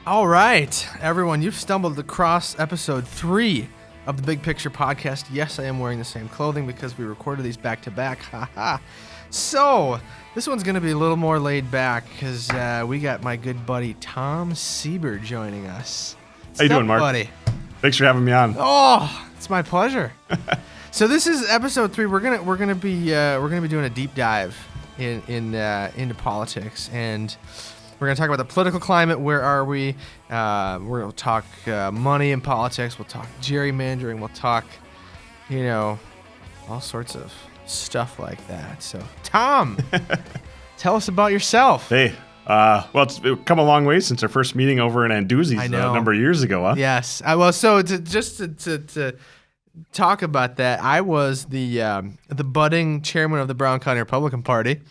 All right, everyone, you've stumbled across episode 3 of the Big Picture Podcast. Yes, I am wearing the same clothing because we recorded these back to back. Haha. So, this one's going to be a little more laid back because we got my good buddy Tom Sieber joining us. How you doing, Mark? Buddy? Thanks for having me on. Oh, it's my pleasure. So this is episode 3. We're gonna be doing a deep dive into politics, and we're going to talk about the political climate. Where are we? We're going to talk money in politics. We'll talk gerrymandering. We'll talk, all sorts of stuff like that. So, Tom, tell us about yourself. Hey, it's come a long way since our first meeting over in Anduzzi's a number of years ago, huh? Yes. To talk about that, I was the budding chairman of the Brown County Republican Party,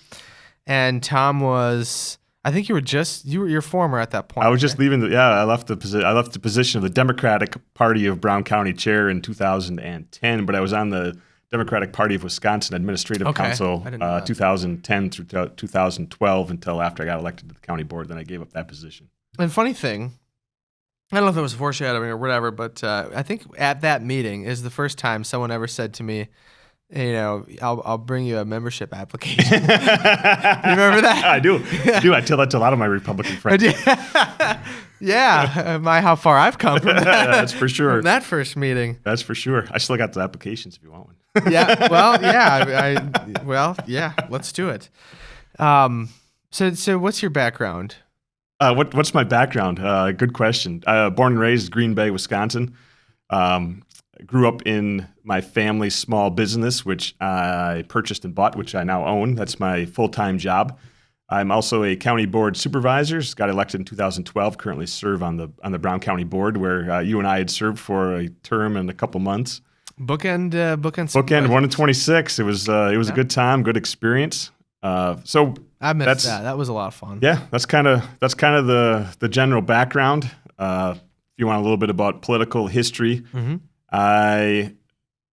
and Tom was... I think you're former at that point. I was just leaving. I left the position of the Democratic Party of Brown County chair in 2010, but I was on the Democratic Party of Wisconsin Administrative Council 2010 through 2012 until after I got elected to the county board. Then I gave up that position. And funny thing, I don't know if it was foreshadowing or whatever, but I think at that meeting is the first time someone ever said to me, I'll bring you a membership application. You remember that? I do. I tell that to a lot of my Republican friends. Yeah. How far I've come from that. That's for sure. From that first meeting. That's for sure. I still got the applications if you want one. Yeah. Well, yeah. Let's do it. So what's your background? What's my background? Good question. Born and raised Green Bay, Wisconsin. Grew up in my family's small business, which I purchased and bought, which I now own. That's my full-time job. I'm also a county board supervisor. Got elected in 2012. Currently serve on the Brown County board, where you and I had served for a term and a couple months. Bookend 1 in 26. It was a good time, good experience. So I missed that. That was a lot of fun. Yeah, that's kind of the general background. If you want a little bit about political history. Mm-hmm.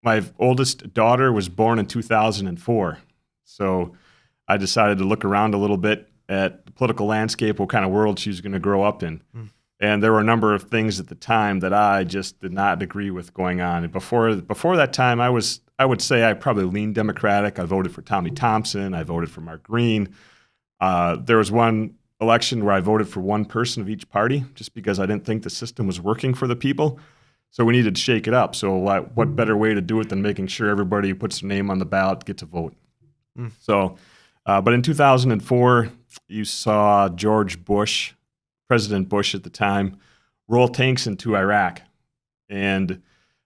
My oldest daughter was born in 2004, so I decided to look around a little bit at the political landscape, what kind of world she was going to grow up in. And there were a number of things at the time that I just did not agree with going on. And before that time, I would say I probably leaned Democratic. I voted for Tommy Thompson. I voted for Mark Green. There was one election where I voted for one person of each party just because I didn't think the system was working for the people. So we needed to shake it up. So what better way to do it than making sure everybody who puts their name on the ballot gets a vote? So, but in 2004, you saw George Bush, President Bush at the time, roll tanks into Iraq. And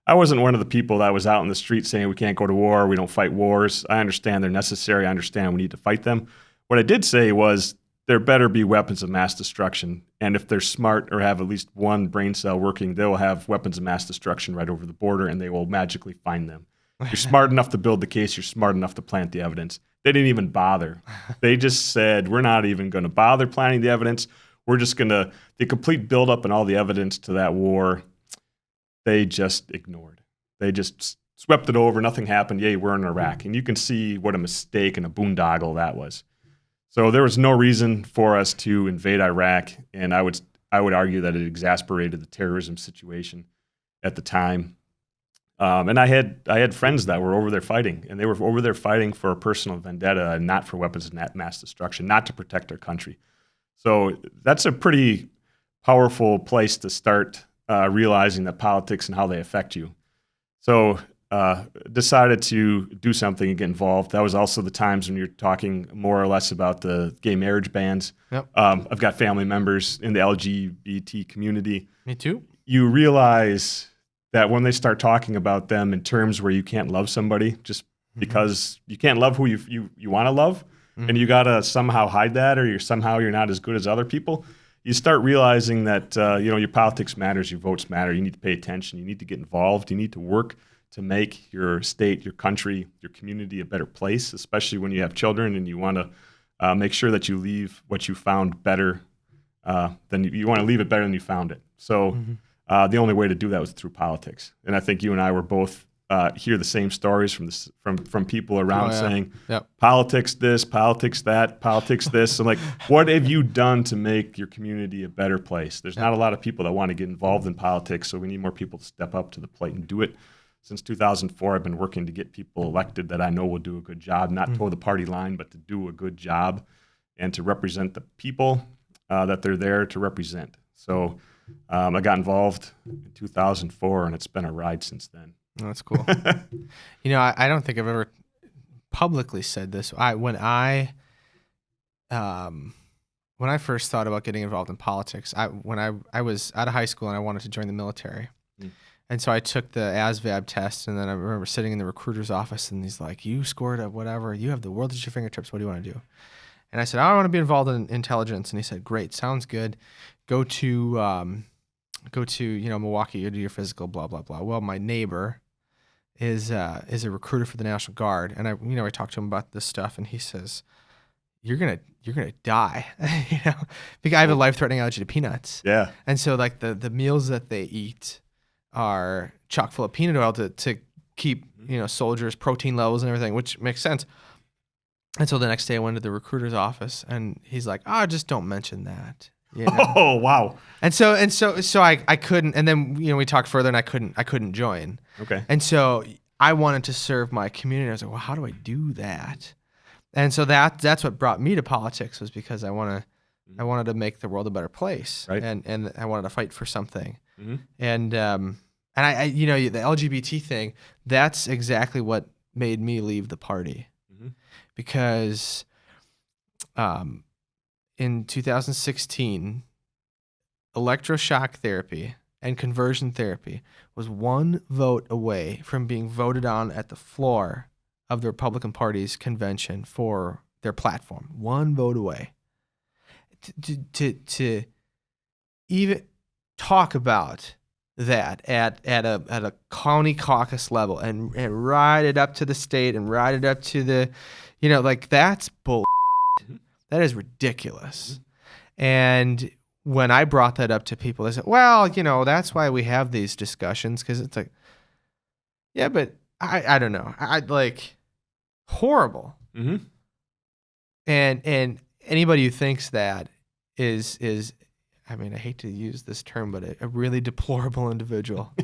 I wasn't one of the people that was out in the street saying we can't go to war, we don't fight wars. I understand they're necessary. I understand we need to fight them. What I did say was there better be weapons of mass destruction. And if they're smart or have at least one brain cell working, they will have weapons of mass destruction right over the border, and they will magically find them. You're smart enough to build the case. You're smart enough to plant the evidence. They didn't even bother. They just said, we're not even going to bother planting the evidence. We're just going to, the complete buildup and all the evidence to that war, they just ignored. They just swept it over. Nothing happened. Yay, we're in Iraq. And you can see what a mistake and a boondoggle that was. So there was no reason for us to invade Iraq, and I would argue that it exasperated the terrorism situation at the time. And I had friends that were over there fighting, and they were over there fighting for a personal vendetta and not for weapons of mass destruction, not to protect our country. So that's a pretty powerful place to start realizing that politics and how they affect you. So decided to do something and get involved. That was also the times when you're talking more or less about the gay marriage bans. Yep. I've got family members in the LGBT community. Me too. You realize that when they start talking about them in terms where you can't love somebody just because you can't love who you want to love, and you got to somehow hide that, or you're not as good as other people, you start realizing that your politics matters, your votes matter. You need to pay attention. You need to get involved. You need to work to make your state, your country, your community a better place, especially when you have children and you want to make sure that you leave what you found better than you want to leave it better than you found it. So the only way to do that was through politics. And I think you and I were both hear the same stories from people around saying, Yep. politics this, politics that, politics this. I'm like, what have you done to make your community a better place? There's not a lot of people that want to get involved in politics, so we need more people to step up to the plate and do it. Since 2004, I've been working to get people elected that I know will do a good job, not toe the party line, but to do a good job and to represent the people that they're there to represent. So I got involved in 2004, and it's been a ride since then. Oh, that's cool. I don't think I've ever publicly said this. When I first thought about getting involved in politics, when I was out of high school and I wanted to join the military. And so I took the ASVAB test, and then I remember sitting in the recruiter's office, and he's like, you scored a whatever, you have the world at your fingertips, what do you want to do? And I said, I want to be involved in intelligence. And he said, great, sounds good. Go to Milwaukee, you do your physical, blah, blah, blah. Well, my neighbor is a recruiter for the National Guard. And I talked to him about this stuff, and he says, you're gonna die, because I have a life-threatening allergy to peanuts. Yeah. And so like the meals that they eat are chock full of peanut oil to keep, soldiers' protein levels and everything, which makes sense. And so the next day I went to the recruiter's office, and he's like, just don't mention that. Oh, wow. And so I couldn't, and then, we talked further, and I couldn't join. Okay. And so I wanted to serve my community. I was like, well, how do I do that? And so that's what brought me to politics, was because I wanted to make the world a better place. Right. And I wanted to fight for something. Mm-hmm. And I the LGBT thing, that's exactly what made me leave the party. Mm-hmm. Because in 2016, electroshock therapy and conversion therapy was one vote away from being voted on at the floor of the Republican Party's convention for their platform. One vote away. To even talk about that at a county caucus level and ride it up to the state and ride it up to the, that's bull. That is ridiculous. And when I brought that up to people, they said, well, that's why we have these discussions, because it's like, yeah, but I don't know. I'd like horrible. Mm-hmm. And anybody who thinks that is I mean, I hate to use this term, but a really deplorable individual.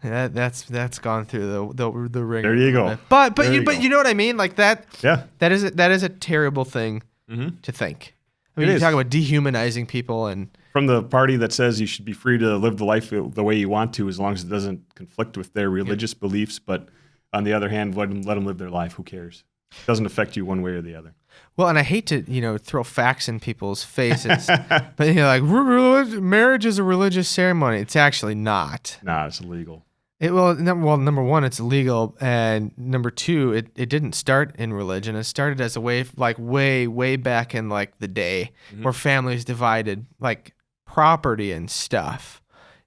That's gone through the ringer. There you go. But you know what I mean? Like that. Yeah. That is a terrible thing to think. I mean, you talk about dehumanizing people, and from the party that says you should be free to live the life the way you want to, as long as it doesn't conflict with their religious beliefs. But on the other hand, let them live their life. Who cares? It doesn't affect you one way or the other. Well, and I hate to, throw facts in people's faces, but marriage is a religious ceremony. It's actually not. Nah, it's illegal. Number one, it's illegal, and number two, it didn't start in religion. It started as a way, like way back in like the day, where families divided like property and stuff.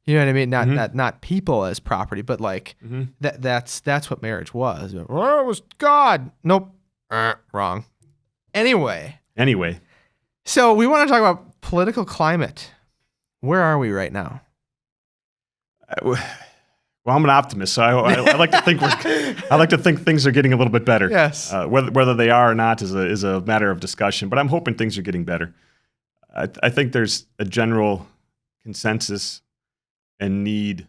You know what I mean? Not people as property, but like that's what marriage was. Oh, it was God. Nope. Wrong. Anyway. So we want to talk about political climate. Where are we right now? Well, I'm an optimist, so I like to think things are getting a little bit better. Yes. Whether they are or not is a matter of discussion, but I'm hoping things are getting better. I think there's a general consensus and need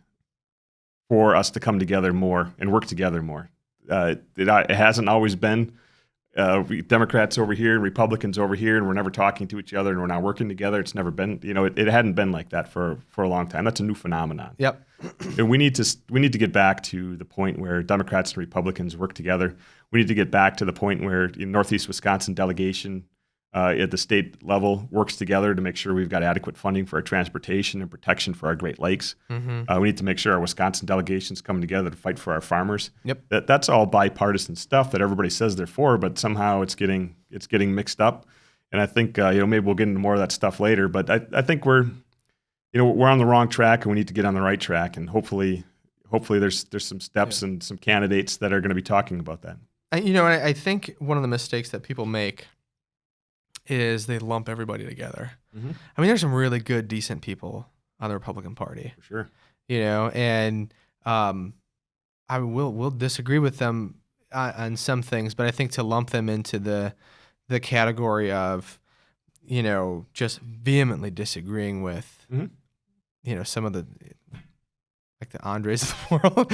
for us to come together more and work together more. It hasn't always been Democrats over here and Republicans over here, and we're never talking to each other and we're not working together. It's never been, it hadn't been like that for a long time. That's a new phenomenon. Yep. And we need to get back to the point where Democrats and Republicans work together. We need to get back to the point where the Northeast Wisconsin delegation at the state level works together to make sure we've got adequate funding for our transportation and protection for our Great Lakes. We need to make sure our Wisconsin delegation's coming together to fight for our farmers. Yep. That's all bipartisan stuff that everybody says they're for, but somehow it's getting mixed up. And I think maybe we'll get into more of that stuff later. But I think we're on the wrong track, and we need to get on the right track. And hopefully there's some steps and some candidates that are going to be talking about that. I think one of the mistakes that people make is they lump everybody together. I mean, there's some really good, decent people on the Republican Party. For sure. And we'll disagree with them on some things, but I think to lump them into the category of, just vehemently disagreeing with, some of the, like the Andres of the world,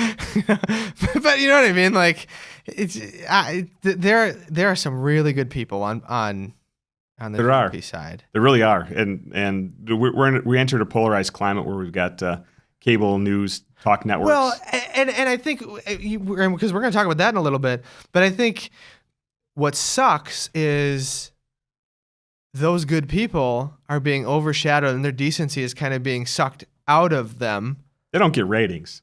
but you know what I mean? Like there are some really good people on the GOP side. There really are. And we entered a polarized climate where we've got cable news, talk networks. Well, and I think, because we're going to talk about that in a little bit, but I think what sucks is those good people are being overshadowed and their decency is kind of being sucked out of them. They don't get ratings.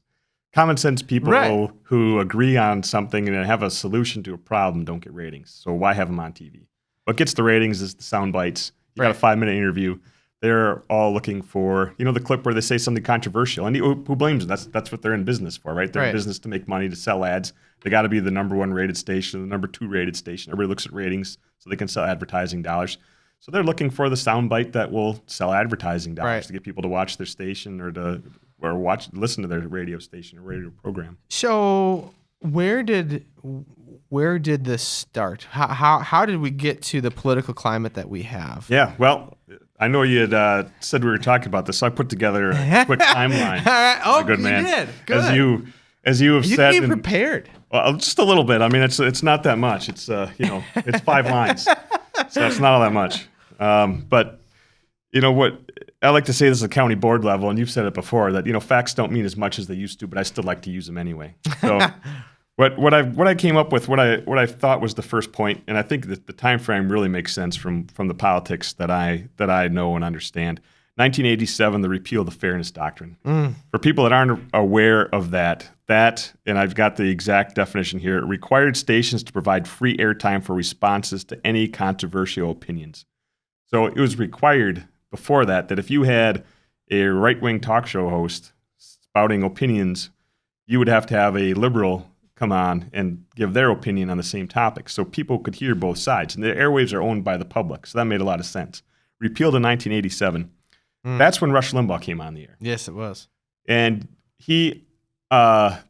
Common sense people who agree on something and have a solution to a problem don't get ratings. So why have them on TV? What gets the ratings is the sound bites. You got a 5-minute interview. They're all looking for, the clip where they say something controversial. And who blames them? That's what they're in business for, right? They're in business to make money, to sell ads. They got to be the number 1 rated station, the number 2 rated station. Everybody looks at ratings so they can sell advertising dollars. So they're looking for the soundbite that will sell advertising dollars to get people to watch their station or listen to their radio station or radio program. So where did this start? How did we get to the political climate that we have? Yeah, well, I know you had said we were talking about this, so I put together a quick timeline. Oh, good man. You did. Good. As you have said, you came prepared. Well, just a little bit. I mean, it's not that much. It's it's 5 lines, so it's not all that much. But what I like to say, this is a county board level, and you've said it before that facts don't mean as much as they used to, but I still like to use them anyway. So what I came up with, what I thought was the first point, and I think that the time frame really makes sense from the politics that I know and understand. 1987, the repeal of the Fairness Doctrine. For people that aren't aware of that, and I've got the exact definition here, it required stations to provide free airtime for responses to any controversial opinions. So it was required before that if you had a right-wing talk show host spouting opinions, you would have to have a liberal come on and give their opinion on the same topic so people could hear both sides. And the airwaves are owned by the public, so that made a lot of sense. Repealed in 1987. That's when Rush Limbaugh came on the air. Yes, it was. And he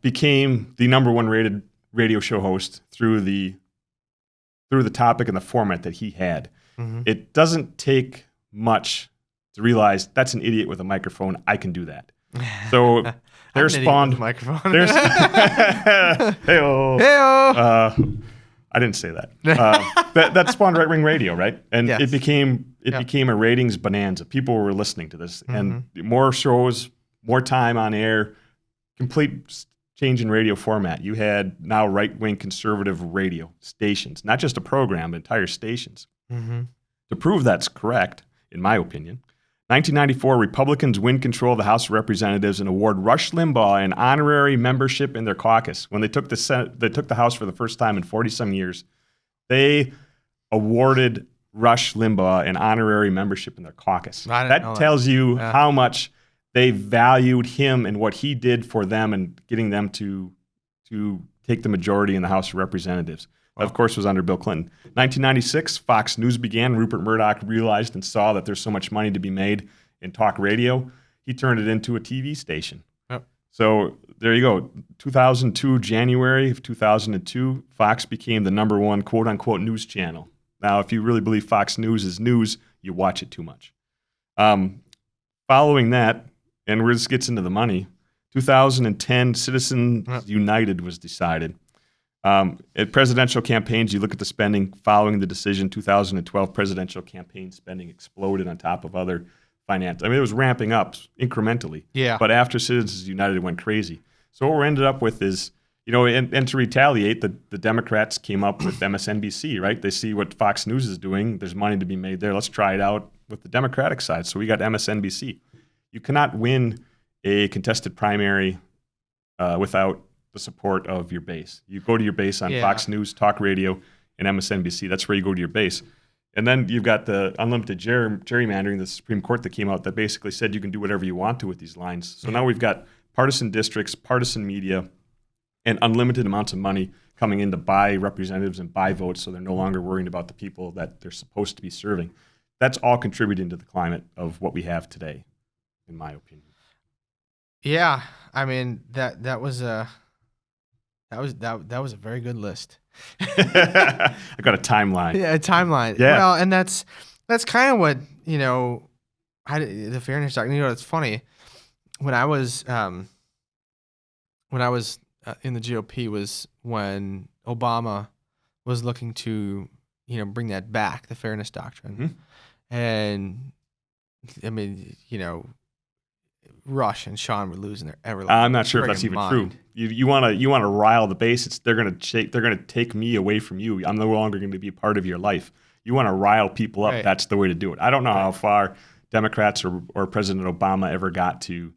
became the number 1 rated radio show host through the topic and the format that he had. It doesn't take much to realize that's an idiot with a microphone. I can do that. So there spawned microphone. Hey-o. I didn't say that. That spawned right wing radio, right? And it became a ratings bonanza. People were listening to this, and more shows, more time on air, complete change in radio format. You had now right wing conservative radio stations, not just a program, but entire stations. To prove that's correct, in my opinion, 1994, Republicans win control of the House of Representatives and award Rush Limbaugh an honorary membership in their caucus. When they took the House for the first time in 40-some years, they awarded Rush Limbaugh an honorary membership in their caucus. That tells you how much they valued him and what he did for them and getting them to take the majority in the House of Representatives. That, of course, was under Bill Clinton. 1996, Fox News began. Rupert Murdoch realized and saw that there's so much money to be made in talk radio. He turned it into a TV station. Yep. So there you go. 2002, January of 2002, Fox became the number 1 quote-unquote news channel. Now, if you really believe Fox News is news, you watch it too much. Following that, and where this gets into the money, 2010, Citizens United was decided. At presidential campaigns, you look at the spending following the decision. 2012 presidential campaign spending exploded on top of other finance. I mean, it was ramping up incrementally. Yeah. But after Citizens United, it went crazy. So what we ended up with is, and to retaliate, the Democrats came up with MSNBC, right? They see what Fox News is doing. There's money to be made there. Let's try it out with the Democratic side. So we got MSNBC. You cannot win a contested primary without the support of your base. You go to your base on Fox News, talk radio, and MSNBC. That's where you go to your base. And then you've got the unlimited gerrymandering, the Supreme Court that came out that basically said you can do whatever you want to with these lines. So now we've got partisan districts, partisan media, and unlimited amounts of money coming in to buy representatives and buy votes, so they're no longer worrying about the people that they're supposed to be serving. That's all contributing to the climate of what we have today, in my opinion. Yeah, I mean that was a That was a very good list. I got a timeline. Yeah, a timeline. Yeah. Well, and that's kind of what, the fairness doctrine. It's funny. When I was in the GOP was when Obama was looking to, bring that back, the fairness doctrine. Mm-hmm. And I mean, Rush and Sean were losing their ever. I'm not sure if that's even true. You want to rile the base. They're gonna take me away from you. I'm no longer going to be a part of your life. You want to rile people up. Right. That's the way to do it. I don't know how far Democrats or President Obama ever got to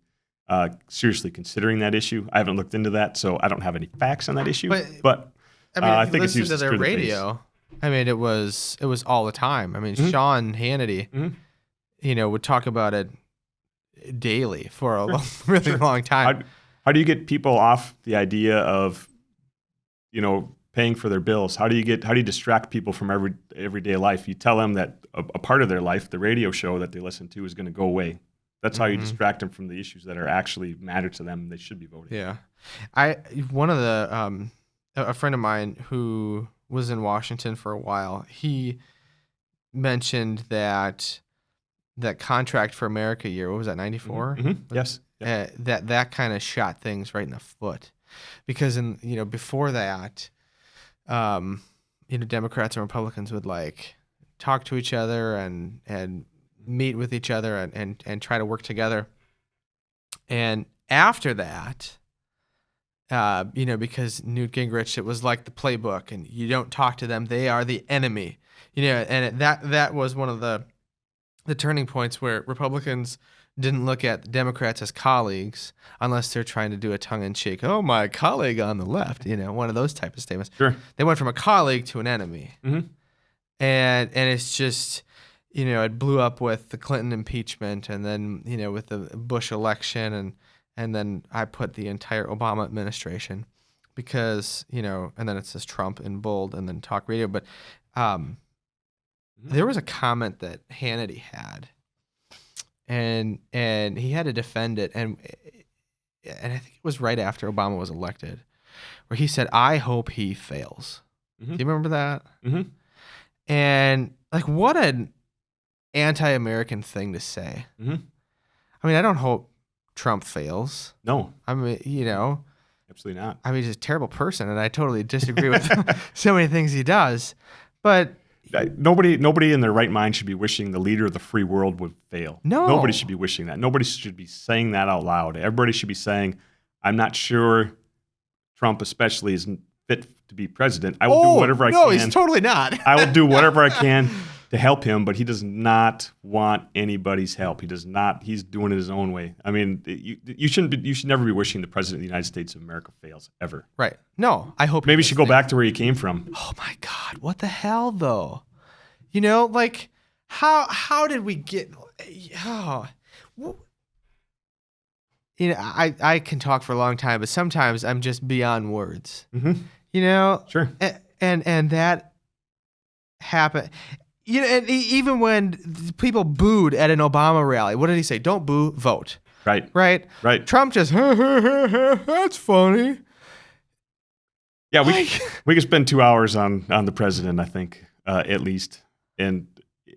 seriously considering that issue. I haven't looked into that, so I don't have any facts on that issue. But I think it's used to their radio. I mean, it was all the time. I mean, Mm-hmm. Sean Hannity, would talk about it daily for a really long time. How do you get people off the idea of, paying for their bills? How do you distract people from everyday life? You tell them that a part of their life, the radio show that they listen to, is going to go away. That's how you distract them from the issues that are actually matter to them. They should be voting. Yeah, one of the a friend of mine who was in Washington for a while, he mentioned that Contract for America year. What was that? 94. Mm-hmm. Yes. Yeah. That kind of shot things right in the foot, because before that, Democrats and Republicans would like talk to each other and meet with each other and try to work together. And after that, because Newt Gingrich, it was like the playbook, and you don't talk to them; they are the enemy. And that was one of the turning points where Republicans didn't look at Democrats as colleagues unless they're trying to do a tongue-in-cheek, oh, my colleague on the left, one of those type of statements. Sure. They went from a colleague to an enemy. Mm-hmm. And it's just, it blew up with the Clinton impeachment, and then, with the Bush election, and then I put the entire Obama administration because, and then it says Trump in bold and then talk radio. But there was a comment that Hannity had, and he had to defend it, and I think it was right after Obama was elected, where he said, "I hope he fails." Mm-hmm. Do you remember that? Mm-hmm. And like, what an anti-American thing to say. Mm-hmm. I mean, I don't hope Trump fails. No. I mean, Absolutely not. I mean, he's a terrible person, and I totally disagree with so many things he does. But nobody in their right mind should be wishing the leader of the free world would fail. No. Nobody should be wishing that. Nobody should be saying that out loud. Everybody should be saying, I'm not sure Trump especially isn't fit to be president. I will do whatever I can. No, he's totally not. I will do whatever I can to help him, but he does not want anybody's help. He does not. He's doing it his own way. I mean, you should never be wishing the president of the United States of America fails, ever. Right. No, I hope maybe you should go back to where he came from. Oh my God, what the hell though? Like how did we get? I can talk for a long time, but sometimes I'm just beyond words. Mm-hmm. Sure. And that happened. And even when people booed at an Obama rally, what did he say? Don't boo, vote. Right. Right. Trump just, that's funny. Yeah, we could spend 2 hours on the president, I think, at least. And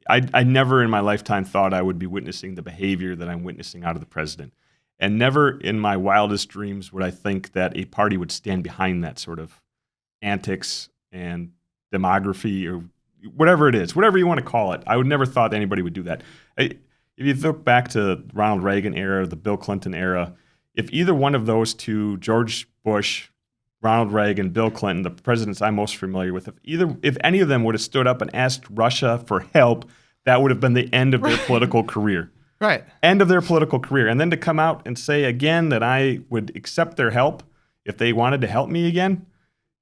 I never in my lifetime thought I would be witnessing the behavior that I'm witnessing out of the president. And never in my wildest dreams would I think that a party would stand behind that sort of antics and demography or whatever it is, whatever you want to call it. I would never thought anybody would do that. If you look back to Ronald Reagan era, the Bill Clinton era, if either one of those two, George Bush, Ronald Reagan, Bill Clinton, the presidents I'm most familiar with, if any of them would have stood up and asked Russia for help, that would have been the end of their political career. Right. End of their political career. And then to come out and say again that I would accept their help if they wanted to help me again,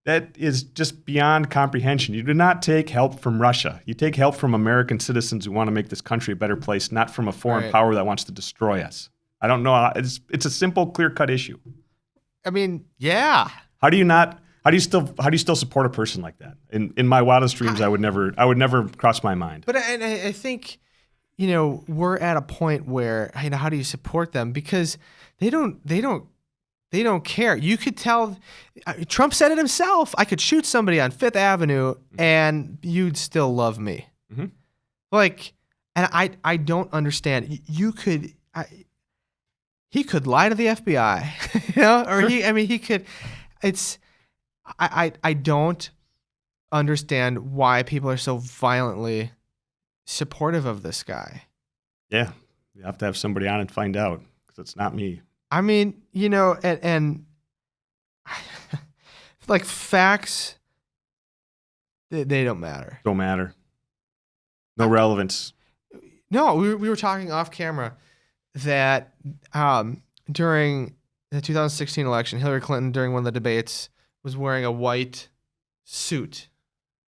that is just beyond comprehension. You do not take help from Russia. You take help from American citizens who want to make this country a better place, not from a foreign power that wants to destroy us. I don't know. It's a simple, clear-cut issue. I mean, yeah. How do you still support a person like that? In my wildest dreams, I would never cross my mind. But I think, we're at a point where, how do you support them? Because they don't They don't care. You could tell. Trump said it himself. I could shoot somebody on Fifth Avenue and you'd still love me. Mm-hmm. Like, and I don't understand. He could lie to the FBI, or Sure. he could. I don't understand why people are so violently supportive of this guy. Yeah. You have to have somebody on and find out, because it's not me. I mean, and like facts, they don't matter. Don't matter. No relevance. No, we were talking off camera that during the 2016 election, Hillary Clinton, during one of the debates, was wearing a white suit.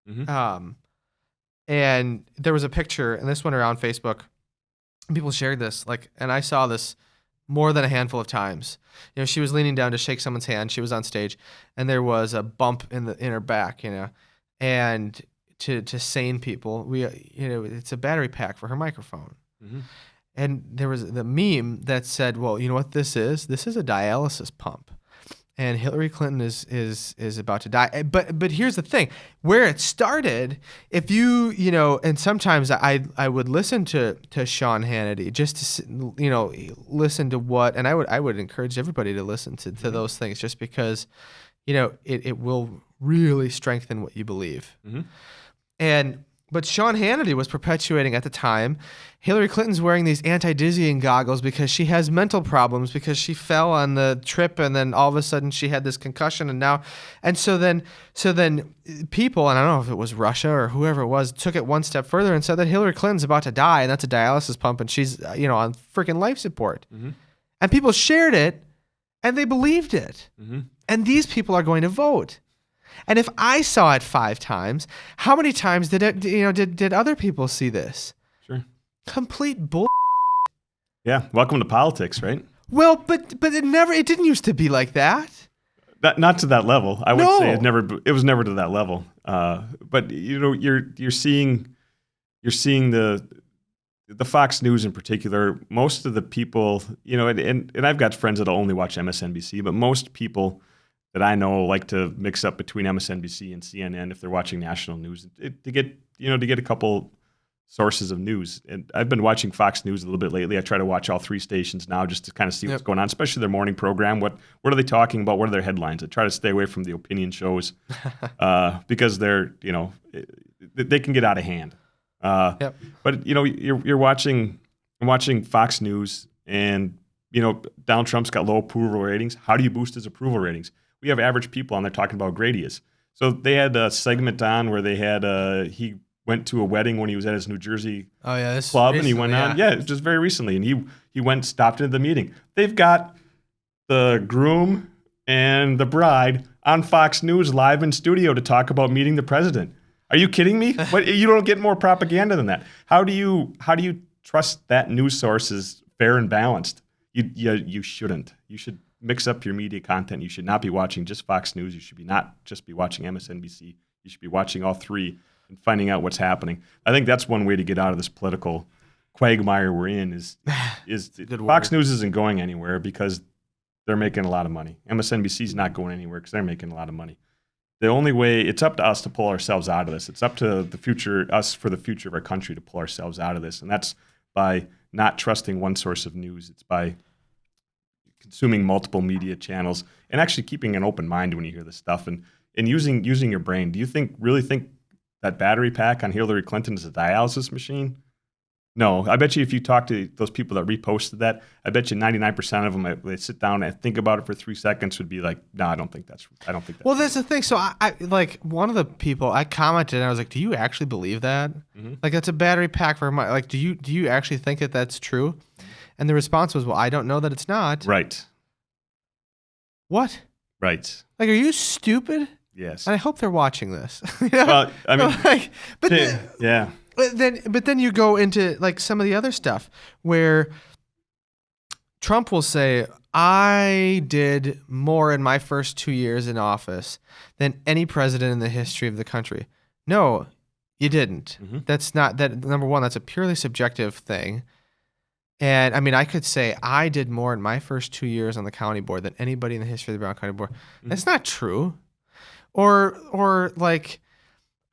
Mm-hmm. And there was a picture, and this went around Facebook, and people shared this, and I saw this more than a handful of times. She was leaning down to shake someone's hand. She was on stage, and there was a bump in her back, and to sane people, it's a battery pack for her microphone. Mm-hmm. And there was the meme that said, well, you know what this is? This is a dialysis pump. And Hillary Clinton is about to die. But here's the thing. Where it started, if and sometimes I would listen to Sean Hannity just to, listen to what, and I would encourage everybody to listen to those things just because, it will really strengthen what you believe. Mm-hmm. But Sean Hannity was perpetuating at the time, Hillary Clinton's wearing these anti-dizzying goggles because she has mental problems because she fell on the trip and then all of a sudden she had this concussion so then people, and I don't know if it was Russia or whoever it was, took it one step further and said that Hillary Clinton's about to die and that's a dialysis pump and she's on freaking life support. Mm-hmm. And people shared it and they believed it. Mm-hmm. And these people are going to vote. And if I saw it 5 times, how many times did other people see this? Sure. Complete bull. Yeah. Welcome to politics, right? Well, but it didn't used to be like that. Not to that level. I would No. say it was never to that level. But you're seeing the Fox News in particular. Most of the people, and I've got friends that only watch MSNBC, but most people that I know like to mix up between MSNBC and CNN if they're watching national news to get a couple sources of news. And I've been watching Fox News a little bit lately. I try to watch all 3 stations now just to kind of see what's going on, especially their morning program. What are they talking about? What are their headlines? I try to stay away from the opinion shows because they're they can get out of hand. Yep. But you're watching Fox News, and Donald Trump's got low approval ratings. How do you boost his approval ratings? We have average people on there talking about how great he is. So they had a segment on where they had he went to a wedding when he was at his New Jersey club, and he went on. Yeah, just very recently, and he stopped into the meeting. They've got the groom and the bride on Fox News live in studio to talk about meeting the president. Are you kidding me? What, you don't get more propaganda than that. How do you trust that news source is fair and balanced? You shouldn't. You should mix up your media content. You should not be watching just Fox News. You should not just be watching MSNBC. You should be watching all 3 and finding out what's happening. I think that's one way to get out of this political quagmire we're in is Fox News isn't going anywhere because they're making a lot of money. MSNBC's not going anywhere because they're making a lot of money. The only way, it's up to us to pull ourselves out of this. It's up to us for the future of our country to pull ourselves out of this. And that's by not trusting one source of news. It's by consuming multiple media channels and actually keeping an open mind when you hear this stuff and using your brain. Do you really think that battery pack on Hillary Clinton is a dialysis machine? No. I bet you if you talk to those people that reposted that, I bet you 99% of them, they sit down and think about it for 3 seconds, would be like, no, I don't think that's well, that's the thing. So I like one of the people I commented and I was like, do you actually believe that? Mm-hmm. Like that's a battery pack for my, like, do you actually think that that's true? And the response was, well, I don't know that it's not. Right. What? Right. Like, are you stupid? Yes. And I hope they're watching this. Well, I mean, yeah. But then you go into like some of the other stuff where Trump will say, I did more in my first 2 years in office than any president in the history of the country. No, you didn't. Mm-hmm. That's not that. Number one, that's a purely subjective thing. And I mean, I could say I did more in my first 2 years on the county board than anybody in the history of the Brown County Board. That's not true. Or like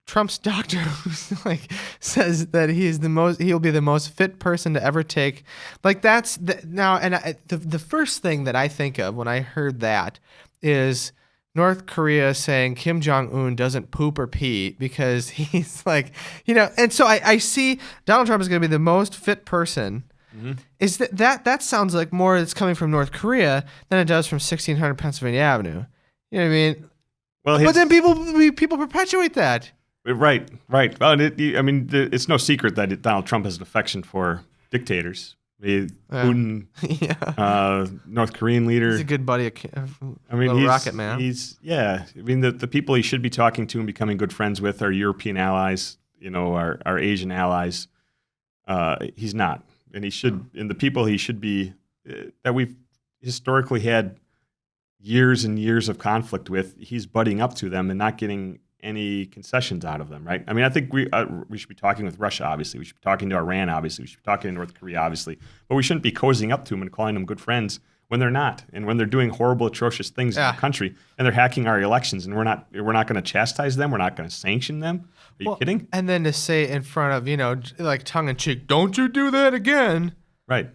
Trump's doctor who's like says that he'll be the most fit person to ever take. Like that's now, and the first thing that I think of when I heard that is North Korea saying Kim Jong-un doesn't poop or pee because he's like, and so I see Donald Trump is going to be the most fit person. Is that sounds like more that's coming from North Korea than it does from 1600 Pennsylvania Avenue. You know what I mean? Well, but then people perpetuate that. Right. Well, it's no secret that Donald Trump has an affection for dictators. Putin, North Korean leader. He's a good buddy. He's rocket man. The people he should be talking to and becoming good friends with are European allies, our Asian allies. He's not. And he should, and the people he should be, that we've historically had years and years of conflict with, he's butting up to them and not getting any concessions out of them, right? I mean, I think we should be talking with Russia, obviously. We should be talking to Iran, obviously. We should be talking to North Korea, obviously. But we shouldn't be cozying up to them and calling them good friends when they're not, and when they're doing horrible, atrocious things in the country, and they're hacking our elections, and we're not going to chastise them. We're not going to sanction them. Are you kidding? And then to say in front of, like tongue in cheek, don't you do that again. Right.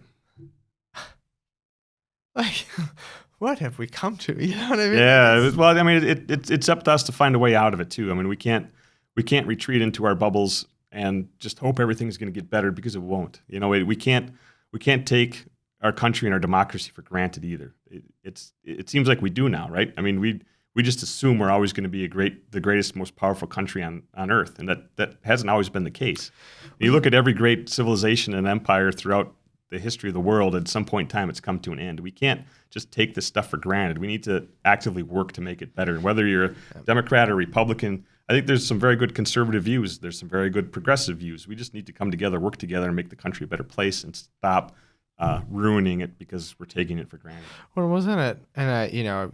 Like, what have we come to? You know what I mean? Yeah. Well, I mean, it's up to us to find a way out of it too. I mean, we can't retreat into our bubbles and just hope everything's going to get better, because it won't. We can't take our country and our democracy for granted either. It seems like we do now, right? I mean, we just assume we're always going to be the greatest, most powerful country on earth, and that hasn't always been the case. You look at every great civilization and empire throughout the history of the world, at some point in time, it's come to an end. We can't just take this stuff for granted. We need to actively work to make it better. Whether you're a Democrat or Republican, I think there's some very good conservative views. There's some very good progressive views. We just need to come together, work together, and make the country a better place, and stop ruining it because we're taking it for granted. Well, wasn't it? And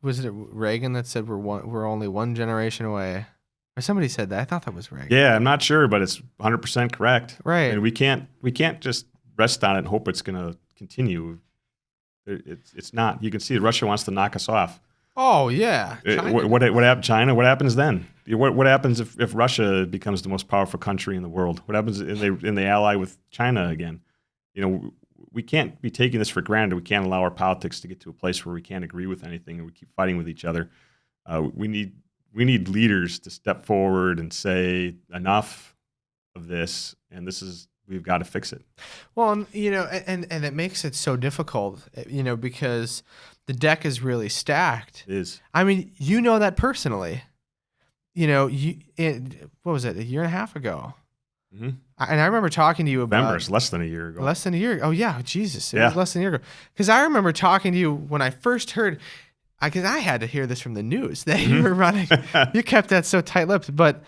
was it Reagan that said we're only one generation away? Or somebody said that. I thought that was Reagan. Yeah, I'm not sure, but it's 100% correct. Right. And we can't just rest on it and hope it's going to continue. It's not. You can see that Russia wants to knock us off. Oh yeah. What happened? China? What happens then? What happens if Russia becomes the most powerful country in the world? What happens in they ally with China again? We can't be taking this for granted. We can't allow our politics to get to a place where we can't agree with anything and we keep fighting with each other. We need leaders to step forward and say enough of this, and we've got to fix it. Well, and it makes it so difficult, because the deck is really stacked. It is. I mean, that personally. What was it, a year and a half ago? Mm-hmm. And I remember talking to you about... November, it's less than a year ago. Less than a year. Oh, yeah. Jesus. It was less than a year ago. Because I remember talking to you when I first heard... Because I had to hear this from the news that you were running. You kept that so tight-lipped. But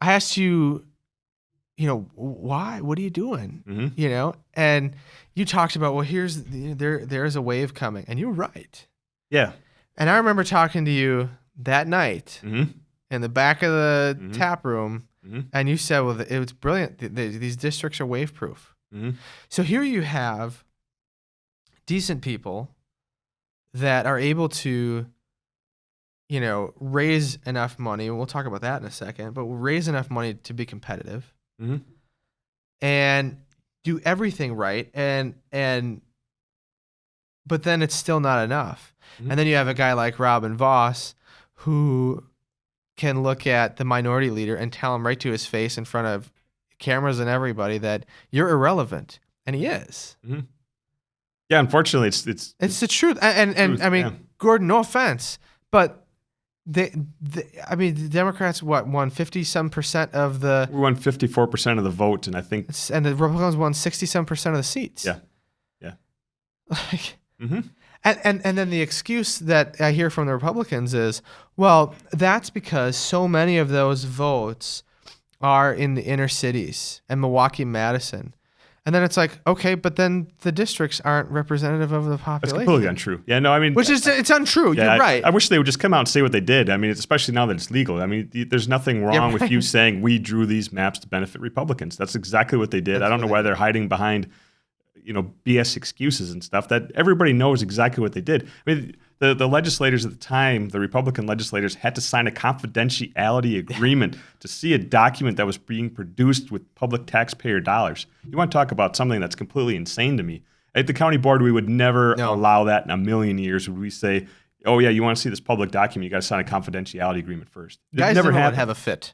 I asked you, why? What are you doing? Mm-hmm. And you talked about, well, there's a wave coming. And you were right. Yeah. And I remember talking to you that night in the back of the tap room. Mm-hmm. And you said, well, it was brilliant. These districts are wave-proof. Mm-hmm. So here you have decent people that are able to, raise enough money. And we'll talk about that in a second. But we'll raise enough money to be competitive and do everything right. But then it's still not enough. Mm-hmm. And then you have a guy like Robin Voss who can look at the minority leader and tell him right to his face in front of cameras and everybody that you're irrelevant, and he is. Mm-hmm. Yeah, unfortunately, it's the truth. And I mean, Gordon, no offense, but the Democrats won 50-some% of the. We won 54% of the vote, and I think. And the Republicans won 60-some% of the seats. Yeah. Like. Mm-hmm. And then the excuse that I hear from the Republicans is, well, that's because so many of those votes are in the inner cities and Milwaukee, Madison. And then it's like, okay, but then the districts aren't representative of the population. That's completely untrue. Yeah, no, I mean... It's untrue. Yeah, You're right. I wish they would just come out and say what they did. I mean, especially now that it's legal. I mean, there's nothing wrong with you saying we drew these maps to benefit Republicans. That's exactly what they did. I don't know why they're hiding behind... BS excuses and stuff that everybody knows exactly what they did. I mean, the legislators at the time, the Republican legislators, had to sign a confidentiality agreement to see a document that was being produced with public taxpayer dollars. You want to talk about something that's completely insane to me. At the county board, we would never allow that in a million years. Would we say, oh, yeah, you want to see this public document, you got to sign a confidentiality agreement first. Guys never would have a fit.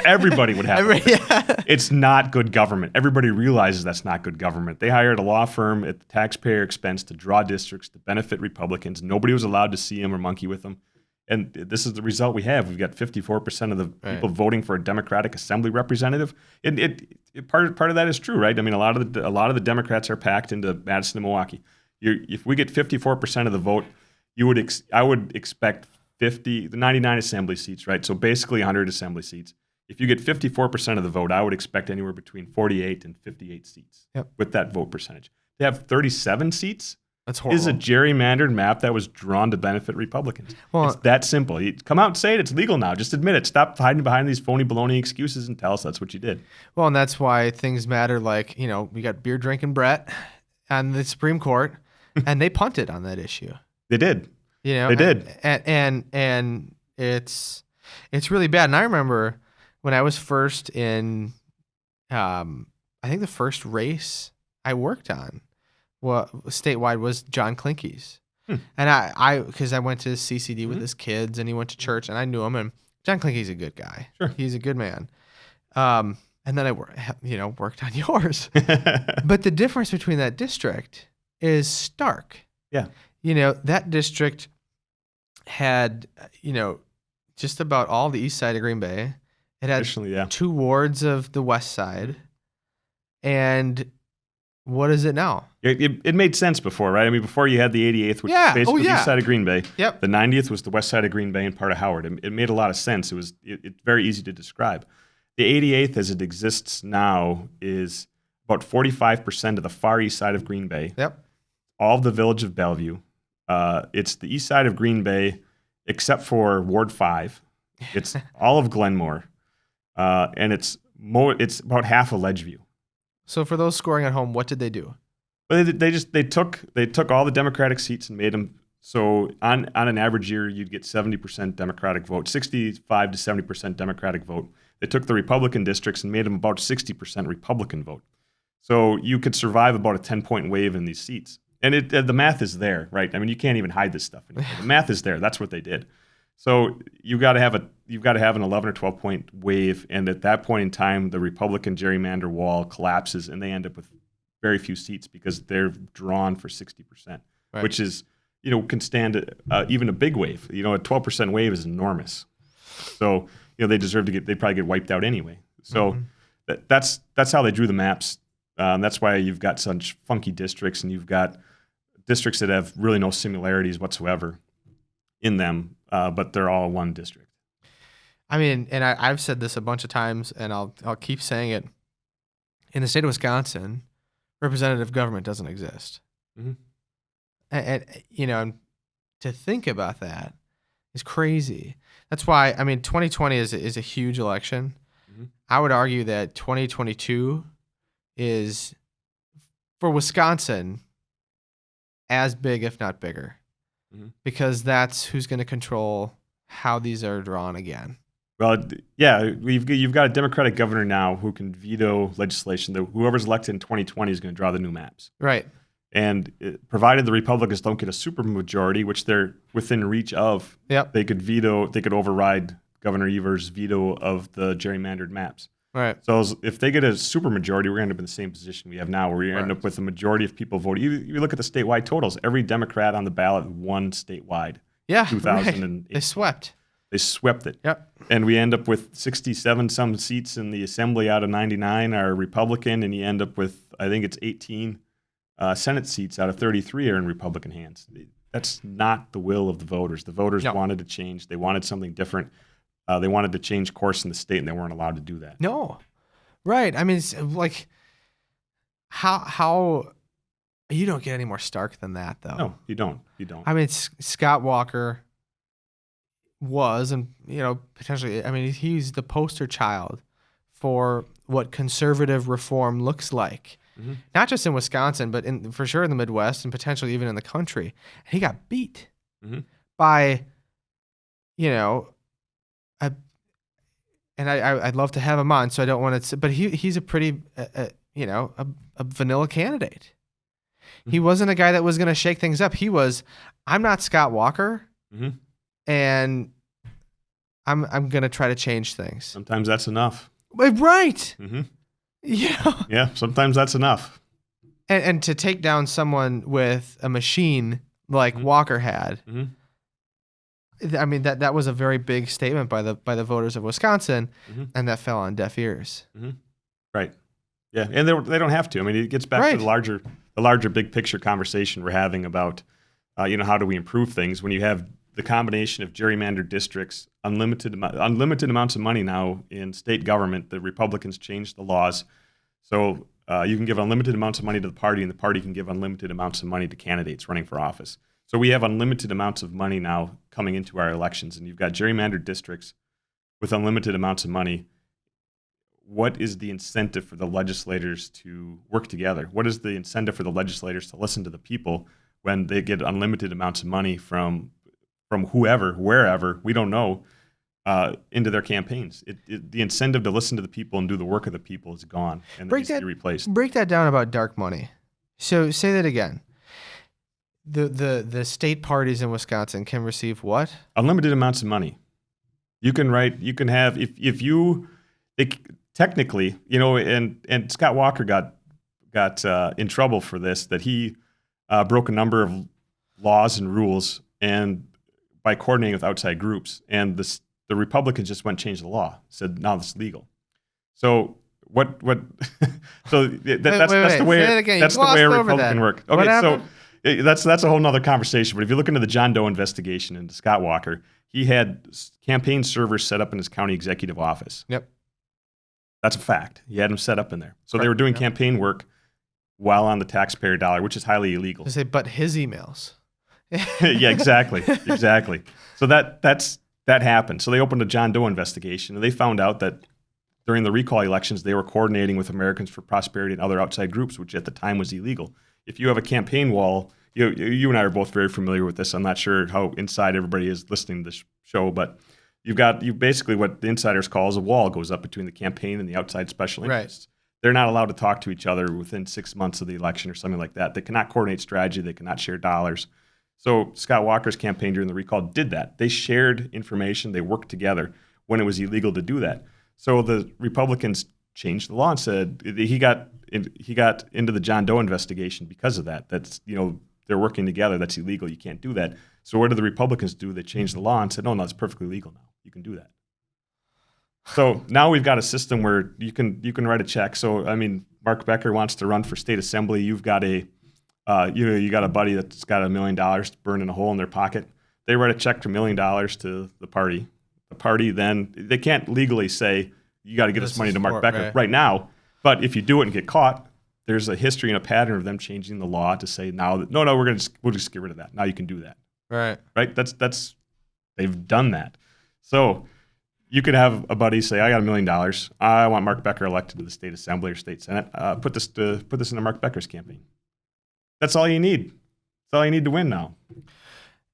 Everybody would have a fit. It's not good government. Everybody realizes that's not good government. They hired a law firm at the taxpayer expense to draw districts to benefit Republicans. Nobody was allowed to see them or monkey with them. And this is the result we have. We've got 54% of the people voting for a Democratic Assembly representative. Part of that is true, right? I mean, a lot of the Democrats are packed into Madison and Milwaukee. If we get 54% of the vote, I would expect 99 assembly seats, right? So basically 100 assembly seats. If you get 54% of the vote, I would expect anywhere between 48 and 58 seats with that vote percentage. To have 37 seats That's horrible. is a gerrymandered map that was drawn to benefit Republicans. Well, it's that simple. You come out and say it. It's legal now. Just admit it. Stop hiding behind these phony baloney excuses and tell us that's what you did. Well, and that's why things matter. Like, we got beer drinking Brett on the Supreme Court, and they punted on that issue. They did. They did. And it's really bad. And I remember when I was first in, I think the first race I worked on, statewide, was John Klinke's. And because I went to CCD with his kids, and he went to church, and I knew him. And John Klinke's a good guy. Sure. He's a good man. And then I worked on yours. But the difference between that district is stark. Yeah. That district had, just about all the east side of Green Bay. It had 2 wards of the west side. And what is it now? It made sense before, right? I mean, before you had the 88th, which was basically the east side of Green Bay. Yep. The 90th was the west side of Green Bay and part of Howard. It made a lot of sense. It's very easy to describe. The 88th, as it exists now, is about 45% of the far east side of Green Bay. Yep. All of the village of Bellevue. It's the east side of Green Bay, except for Ward 5. It's all of Glenmore, and it's about half of Ledgeview. So for those scoring at home, what did they do? They took all the Democratic seats and made them so on an average year you'd get 70% Democratic vote, 65 to 70% Democratic vote. They took the Republican districts and made them about 60% Republican vote. So you could survive about a 10-point wave in these seats. And the math is there, right? I mean, you can't even hide this stuff anymore. The math is there. That's what they did. So you've got to have an 11 or 12-point wave, and at that point in time, the Republican gerrymander wall collapses, and they end up with very few seats because they're drawn for 60%, which is can stand even a big wave. A 12% wave is enormous. So they deserve to they probably get wiped out anyway. So that's how they drew the maps. That's why you've got such funky districts, and you've got districts that have really no similarities whatsoever in them, but they're all one district. I mean, and I've said this a bunch of times, and I'll keep saying it. In the state of Wisconsin, representative government doesn't exist. Mm-hmm. And to think about that is crazy. That's why, 2020 is a huge election. Mm-hmm. I would argue that 2022 is, for Wisconsin, as big, if not bigger, because that's who's going to control how these are drawn again. Well, yeah, you've got a Democratic governor now who can veto legislation. That whoever's elected in 2020 is going to draw the new maps. Right. And provided the Republicans don't get a supermajority, which they're within reach of, they could override Governor Evers' veto of the gerrymandered maps. Right. So if they get a supermajority, we're going to end up in the same position we have now, where we end up with a majority of people voting. You look at the statewide totals. Every Democrat on the ballot won statewide. Yeah, 2008. Right. They swept. They swept it. Yep. And we end up with 67 some seats in the assembly out of 99 are Republican, and you end up with, I think it's 18 Senate seats out of 33 are in Republican hands. That's not the will of the voters. The voters wanted to change. They wanted something different. They wanted to change course in the state, and they weren't allowed to do that. No. Right. I mean, it's like, how you don't get any more stark than that, though. No, you don't. You don't. I mean, Scott Walker was, and potentially, he's the poster child for what conservative reform looks like. not just in Wisconsin, but for sure in the Midwest and potentially even in the country. And he got beat by, I'd love to have him on, so I don't want to, but he's a pretty, a vanilla candidate. He wasn't a guy that was going to shake things up. He was, I'm not Scott Walker, and I'm going to try to change things. Sometimes that's enough. Right. Yeah, sometimes that's enough. And to take down someone with a machine like Walker had, I mean, that was a very big statement by the voters of Wisconsin, and that fell on deaf ears. Right. Yeah, and they don't have to. I mean, it gets back to the larger big picture conversation we're having about, how do we improve things when you have the combination of gerrymandered districts, unlimited amounts of money now in state government. The Republicans changed the laws, so you can give unlimited amounts of money to the party, and the party can give unlimited amounts of money to candidates running for office. So we have unlimited amounts of money now coming into our elections, and you've got gerrymandered districts with unlimited amounts of money. What is the incentive for the legislators to work together? What is the incentive for the legislators to listen to the people when they get unlimited amounts of money from whoever, wherever, we don't know, into their campaigns? The incentive to listen to the people and do the work of the people is gone, and it needs to be replaced. Break that down about dark money. So say that again. The state parties in Wisconsin can receive what? Unlimited amounts of money. You can have, technically, and Scott Walker got in trouble for this, that he broke a number of laws and rules and by coordinating with outside groups, and the Republicans just went and changed the law, said now it's legal. So what? So that's the way a Republican works. Okay, so that's a whole nother conversation. But if you look into the John Doe investigation into Scott Walker, he had campaign servers set up in his county executive office. Yep. That's a fact. He had them set up in there. So they were doing campaign work while on the taxpayer dollar, which is highly illegal. But his emails. Yeah, exactly. So that happened. So they opened a John Doe investigation, and they found out that during the recall elections, they were coordinating with Americans for Prosperity and other outside groups, which at the time was illegal. If you have a campaign wall, you and I are both very familiar with this. I'm not sure how inside everybody is listening to this show, but you basically what the insiders call as a wall goes up between the campaign and the outside special interests. Right. They're not allowed to talk to each other within 6 months of the election or something like that. They cannot coordinate strategy. They cannot share dollars. So Scott Walker's campaign during the recall did that. They shared information. They worked together when it was illegal to do that. So the Republicans changed the law and said he got into the John Doe investigation because of that. That's, they're working together. That's illegal. You can't do that. So what did the Republicans do? They changed the law and said, no, it's perfectly legal now. You can do that. So now we've got a system where you can write a check. So, I mean, Mark Becker wants to run for state assembly. You've got you got a buddy that's got $1 million burning a hole in their pocket. They write a check for $1 million to the party. The party then, they can't legally say, you got to get this money to Mark Becker right now. But if you do it and get caught, there's a history and a pattern of them changing the law to say now that, we'll just get rid of that. Now you can do that. Right. That's they've done that. So you could have a buddy say, I got $1 million. I want Mark Becker elected to the state assembly or state senate. Put this into Mark Becker's campaign. That's all you need. That's all you need to win now.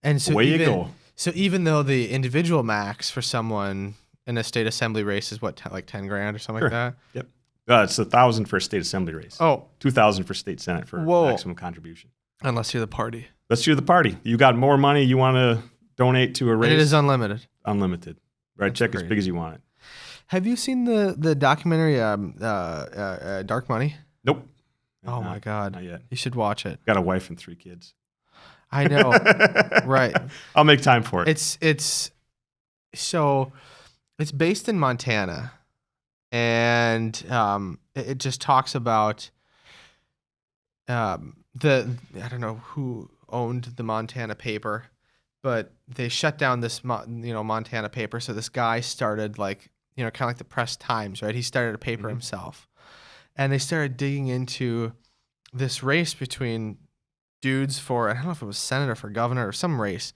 And so away you go. So even though the individual max for someone in a state assembly race is what, like $10,000 or something like that? Yep. It's $1,000 for a state assembly race. Oh. $2,000 for state senate for maximum contribution. Unless you're the party. Unless you're the party. You got more money you want to donate to a race. And it is unlimited. Unlimited. Right, check as big as you want it. Have you seen the documentary Dark Money? Nope. Oh my God. Not yet. You should watch it. Got a wife and 3 kids. I know. Right. I'll make time for it. It's based in Montana, and it just talks about I don't know who owned the Montana paper, but they shut down this Montana paper. So this guy started kind of like the Press Times, right? He started a paper himself, and they started digging into this race between dudes for, I don't know if it was Senate or for governor or some race,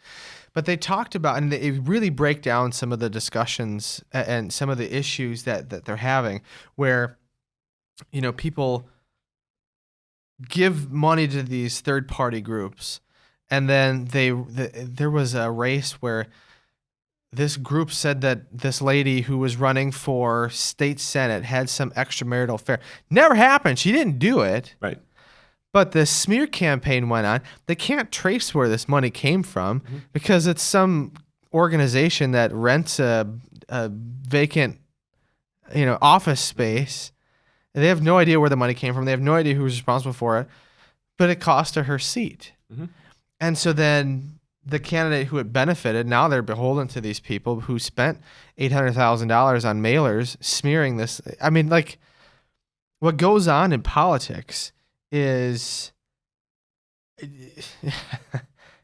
but they talked about, and they really break down some of the discussions and some of the issues that they're having, where people give money to these third-party groups, and then there was a race where this group said that this lady who was running for state senate had some extramarital affair. Never happened. She didn't do it. Right. But the smear campaign went on. They can't trace where this money came from because it's some organization that rents a vacant, office space. And they have no idea where the money came from. They have no idea who was responsible for it. But it cost her seat. Mm-hmm. And so then the candidate who had benefited, now they're beholden to these people who spent $800,000 on mailers smearing this. I mean, like, what goes on in politics is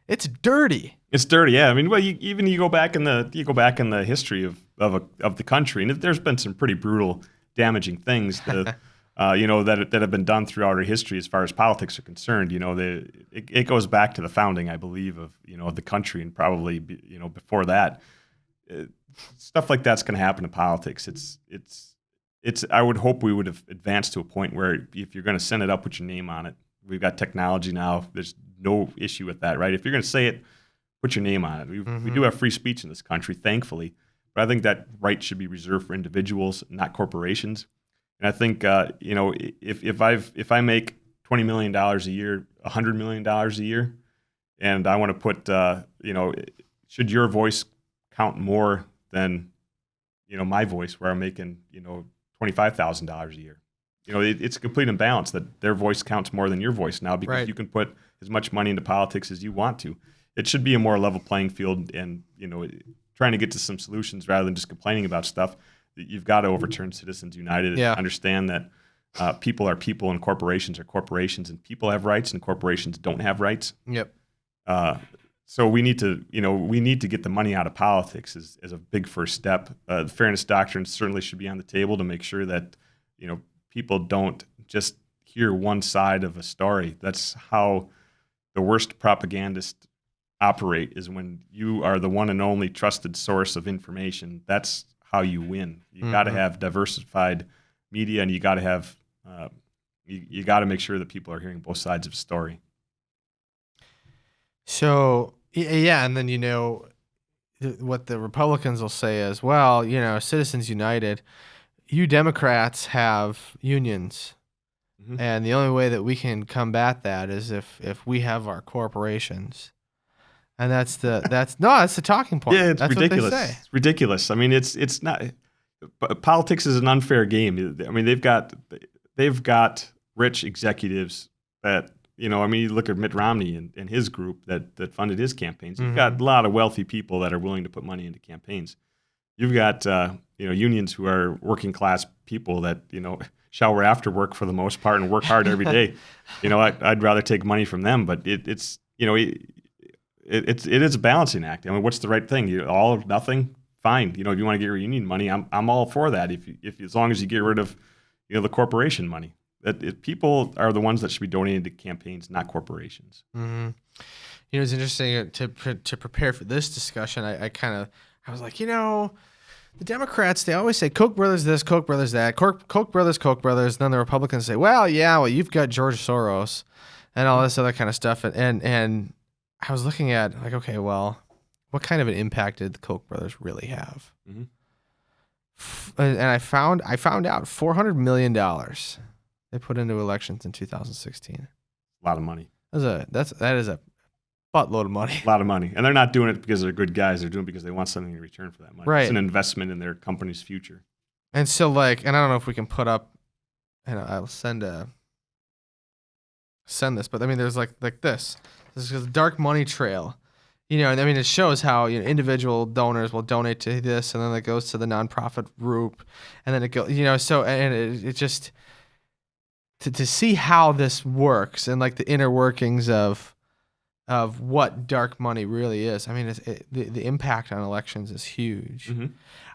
it's dirty. It's dirty, yeah. I mean, well, you go back in the history of the country, and there's been some pretty brutal, damaging things that have been done throughout our history as far as politics are concerned. It goes back to the founding, I believe, of the country, and probably before that. Stuff like that's going to happen in politics. It's. I would hope we would have advanced to a point where if you're going to send it up, put your name on it. We've got technology now. There's no issue with that, right? If you're going to say it, put your name on it. We do have free speech in this country, thankfully, but I think that right should be reserved for individuals, not corporations. And I think if I make $20 million a year, $100 million a year, and I want to put should your voice count more than my voice, where I'm making $25,000 a year? It's a complete imbalance that their voice counts more than your voice now, because you can put as much money into politics as you want to. It should be a more level playing field, and trying to get to some solutions rather than just complaining about stuff. You've got to overturn Citizens United and understand that people are people and corporations are corporations, and people have rights and corporations don't have rights. Yep. So we need to get the money out of politics as a big first step. The fairness doctrine certainly should be on the table to make sure that people don't just hear one side of a story. That's how the worst propagandists operate, is when you are the one and only trusted source of information. That's how you win. You got to have diversified media, and you got to have you got to make sure that people are hearing both sides of a story. So yeah, and then what the Republicans will say is, well, Citizens United, you Democrats have unions, and the only way that we can combat that is if we have our corporations. And that's the talking point. Yeah, it's that's ridiculous. What they say. It's ridiculous. I mean, it's not. Politics is an unfair game. I mean, they've got rich executives that you look at Mitt Romney and his group that funded his campaigns. You've got a lot of wealthy people that are willing to put money into campaigns. You've got unions who are working class people that shower after work for the most part and work hard every day. I'd rather take money from them, but it is a balancing act. I mean, what's the right thing? All or nothing? Fine. If you want to get your union money, I'm all for that. If as long as you get rid of the corporation money. People are the ones that should be donating to campaigns, not corporations. Mm-hmm. It's interesting to prepare for this discussion. I was like, the Democrats, they always say Koch brothers this, Koch brothers that, Koch brothers. And then the Republicans say, well, you've got George Soros and all this other kind of stuff. And I was looking at like, okay, well, what kind of an impact did the Koch brothers really have? Mm-hmm. And I found out $400 million they put into elections in 2016. A lot of money. That is a buttload of money. A lot of money. And they're not doing it because they're good guys. They're doing it because they want something in return for that money. Right. It's an investment in their company's future. And so and I don't know if we can put up, and I'll send this, but I mean, there's like this. This is a dark money trail. It shows how individual donors will donate to this, and then it goes to the nonprofit group, and then it goes, so, and it just, to see how this works and like the inner workings of what dark money really is. I mean, the impact on elections is huge. Mm-hmm.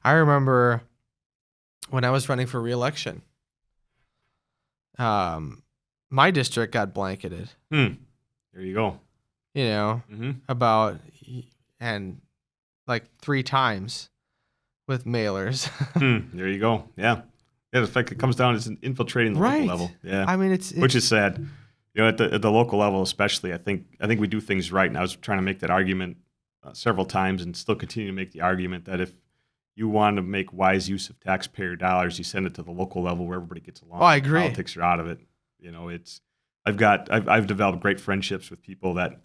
I remember when I was running for re-election, my district got blanketed. There you go. About and like 3 times with mailers. There you go. Yeah. Yeah, the fact it comes down to infiltrating the local level. Yeah. I mean, it's which is sad. at the local level, especially, I think we do things right. And I was trying to make that argument several times, and still continue to make the argument that if you want to make wise use of taxpayer dollars, you send it to the local level where everybody gets along. Oh, I agree. Politics are out of it. I've developed great friendships with people that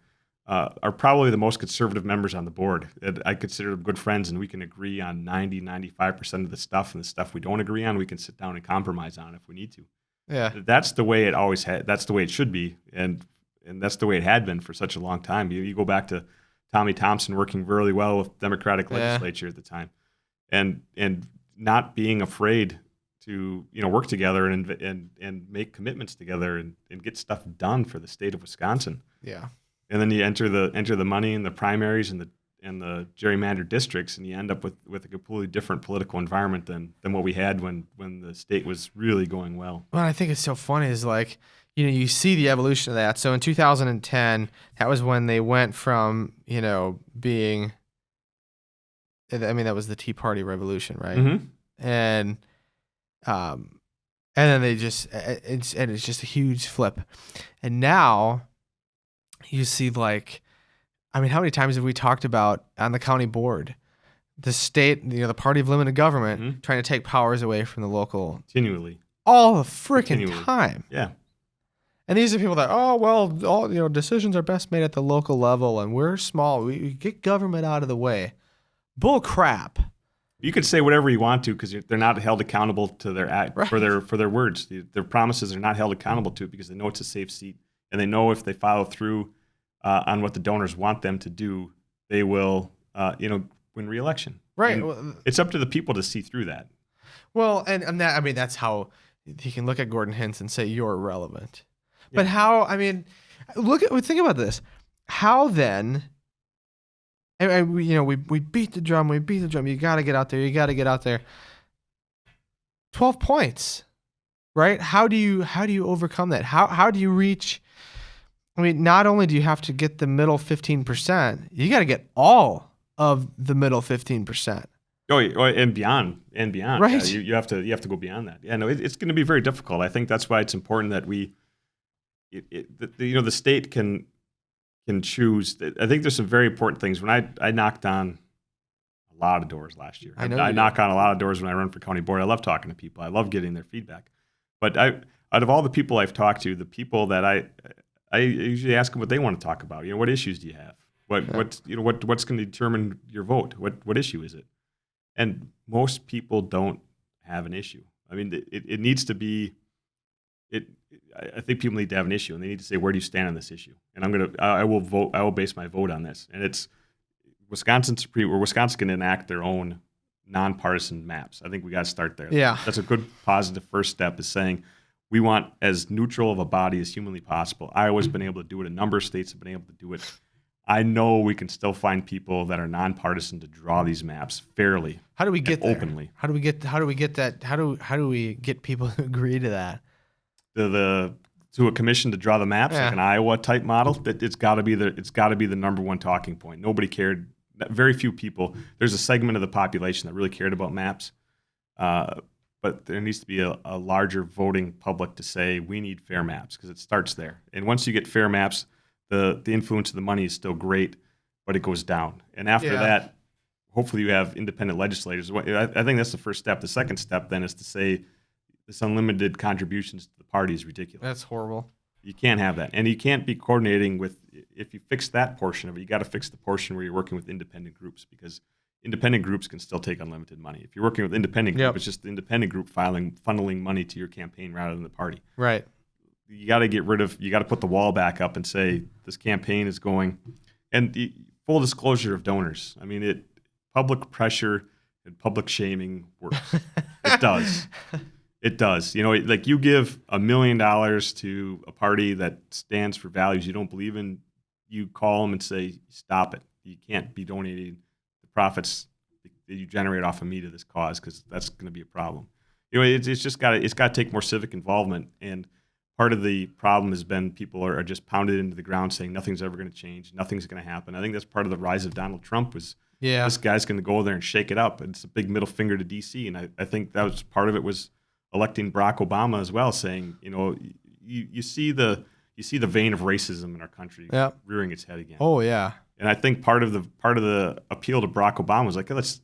are probably the most conservative members on the board. I consider them good friends, and we can agree on 95% of the stuff, and the stuff we don't agree on, we can sit down and compromise on if we need to. Yeah. That's the way it always had. That's the way it should be, and that's the way it had been for such a long time. You go back to Tommy Thompson working really well with Democratic legislature at the time, and not being afraid to work together and make commitments together and get stuff done for the state of Wisconsin. Yeah. And then you enter the money in the primaries and the gerrymandered districts, and you end up with a completely different political environment than what we had when the state was really going well. What I think is so funny is you see the evolution of that. So in 2010, that was when they went from being, that was the Tea Party revolution, right? Mm-hmm. And then they it's just a huge flip, and now you see how many times have we talked about on the county board, the state, the party of limited government trying to take powers away from the local continually, all the freaking time. Yeah. And these are people that, all decisions are best made at the local level, and we're small. We get government out of the way. Bull crap. You could say whatever you want to because they're not held accountable to their act for their words. Their promises are not held accountable to it because they know it's a safe seat, and they know if they follow through on what the donors want them to do, they will win re-election. Right. And it's up to the people to see through that. Well, and that that's how he can look at Gordon Hintz and say you're irrelevant. Yeah. But how? Think about this. How then? And we beat the drum. You got to get out there. 12 points, right? How do you overcome that? How do you reach? Not only do you have to get the middle 15%, you got to get all of the middle 15%. Oh, and beyond. Right. You have to go beyond that. Yeah, no, it's going to be very difficult. I think that's why it's important that the state can choose. I think there's some very important things. When I knocked on a lot of doors last year. I knock on a lot of doors when I run for county board. I love talking to people. I love getting their feedback. But out of all the people I've talked to, the people that I usually ask them what they want to talk about. What issues do you have? What's going to determine your vote? What issue is it? And most people don't have an issue. It needs to be. I think people need to have an issue, and they need to say, where do you stand on this issue? And I will vote. I will base my vote on this. And it's Wisconsin can enact their own nonpartisan maps. I think we got to start there. Yeah, that's a good positive first step. Is saying we want as neutral of a body as humanly possible. Iowa's been able to do it. A number of states have been able to do it. I know we can still find people that are nonpartisan to draw these maps fairly. How do we get there? Openly? How do we get that? How do we get people to agree to that? To a commission to draw the maps, like an Iowa type model. That it's got to be the number one talking point. Nobody cared. Very few people. There's a segment of the population that really cared about maps, but there needs to be a larger voting public to say we need fair maps because it starts there. And once you get fair maps, the influence of the money is still great, but it goes down. And after that, hopefully you have independent legislators. I think that's the first step. The second step then is to say this unlimited contributions to the party is ridiculous. That's horrible. You can't have that. And you can't be coordinating with, if you fix that portion of it, you got to fix the portion where you're working with independent groups because independent groups can still take unlimited money. If you're working with independent group, it's just the independent group funneling money to your campaign rather than the party. Right. You got to you got to put the wall back up and say this campaign is going, and the full disclosure of donors. Public pressure and public shaming works. It does. It does. You give $1 million to a party that stands for values you don't believe in, you call them and say, stop it. You can't be donating the profits that you generate off of me to this cause because that's going to be a problem. It's got to take more civic involvement. And part of the problem has been people are just pounded into the ground saying nothing's ever going to change, nothing's going to happen. I think that's part of the rise of Donald Trump was this guy's going to go there and shake it up. It's a big middle finger to D.C. And I think that was part of it was electing Barack Obama as well, saying, you see the you see the vein of racism in our country rearing its head again. Oh yeah. And I think part of the appeal to Barack Obama was like, hey, let's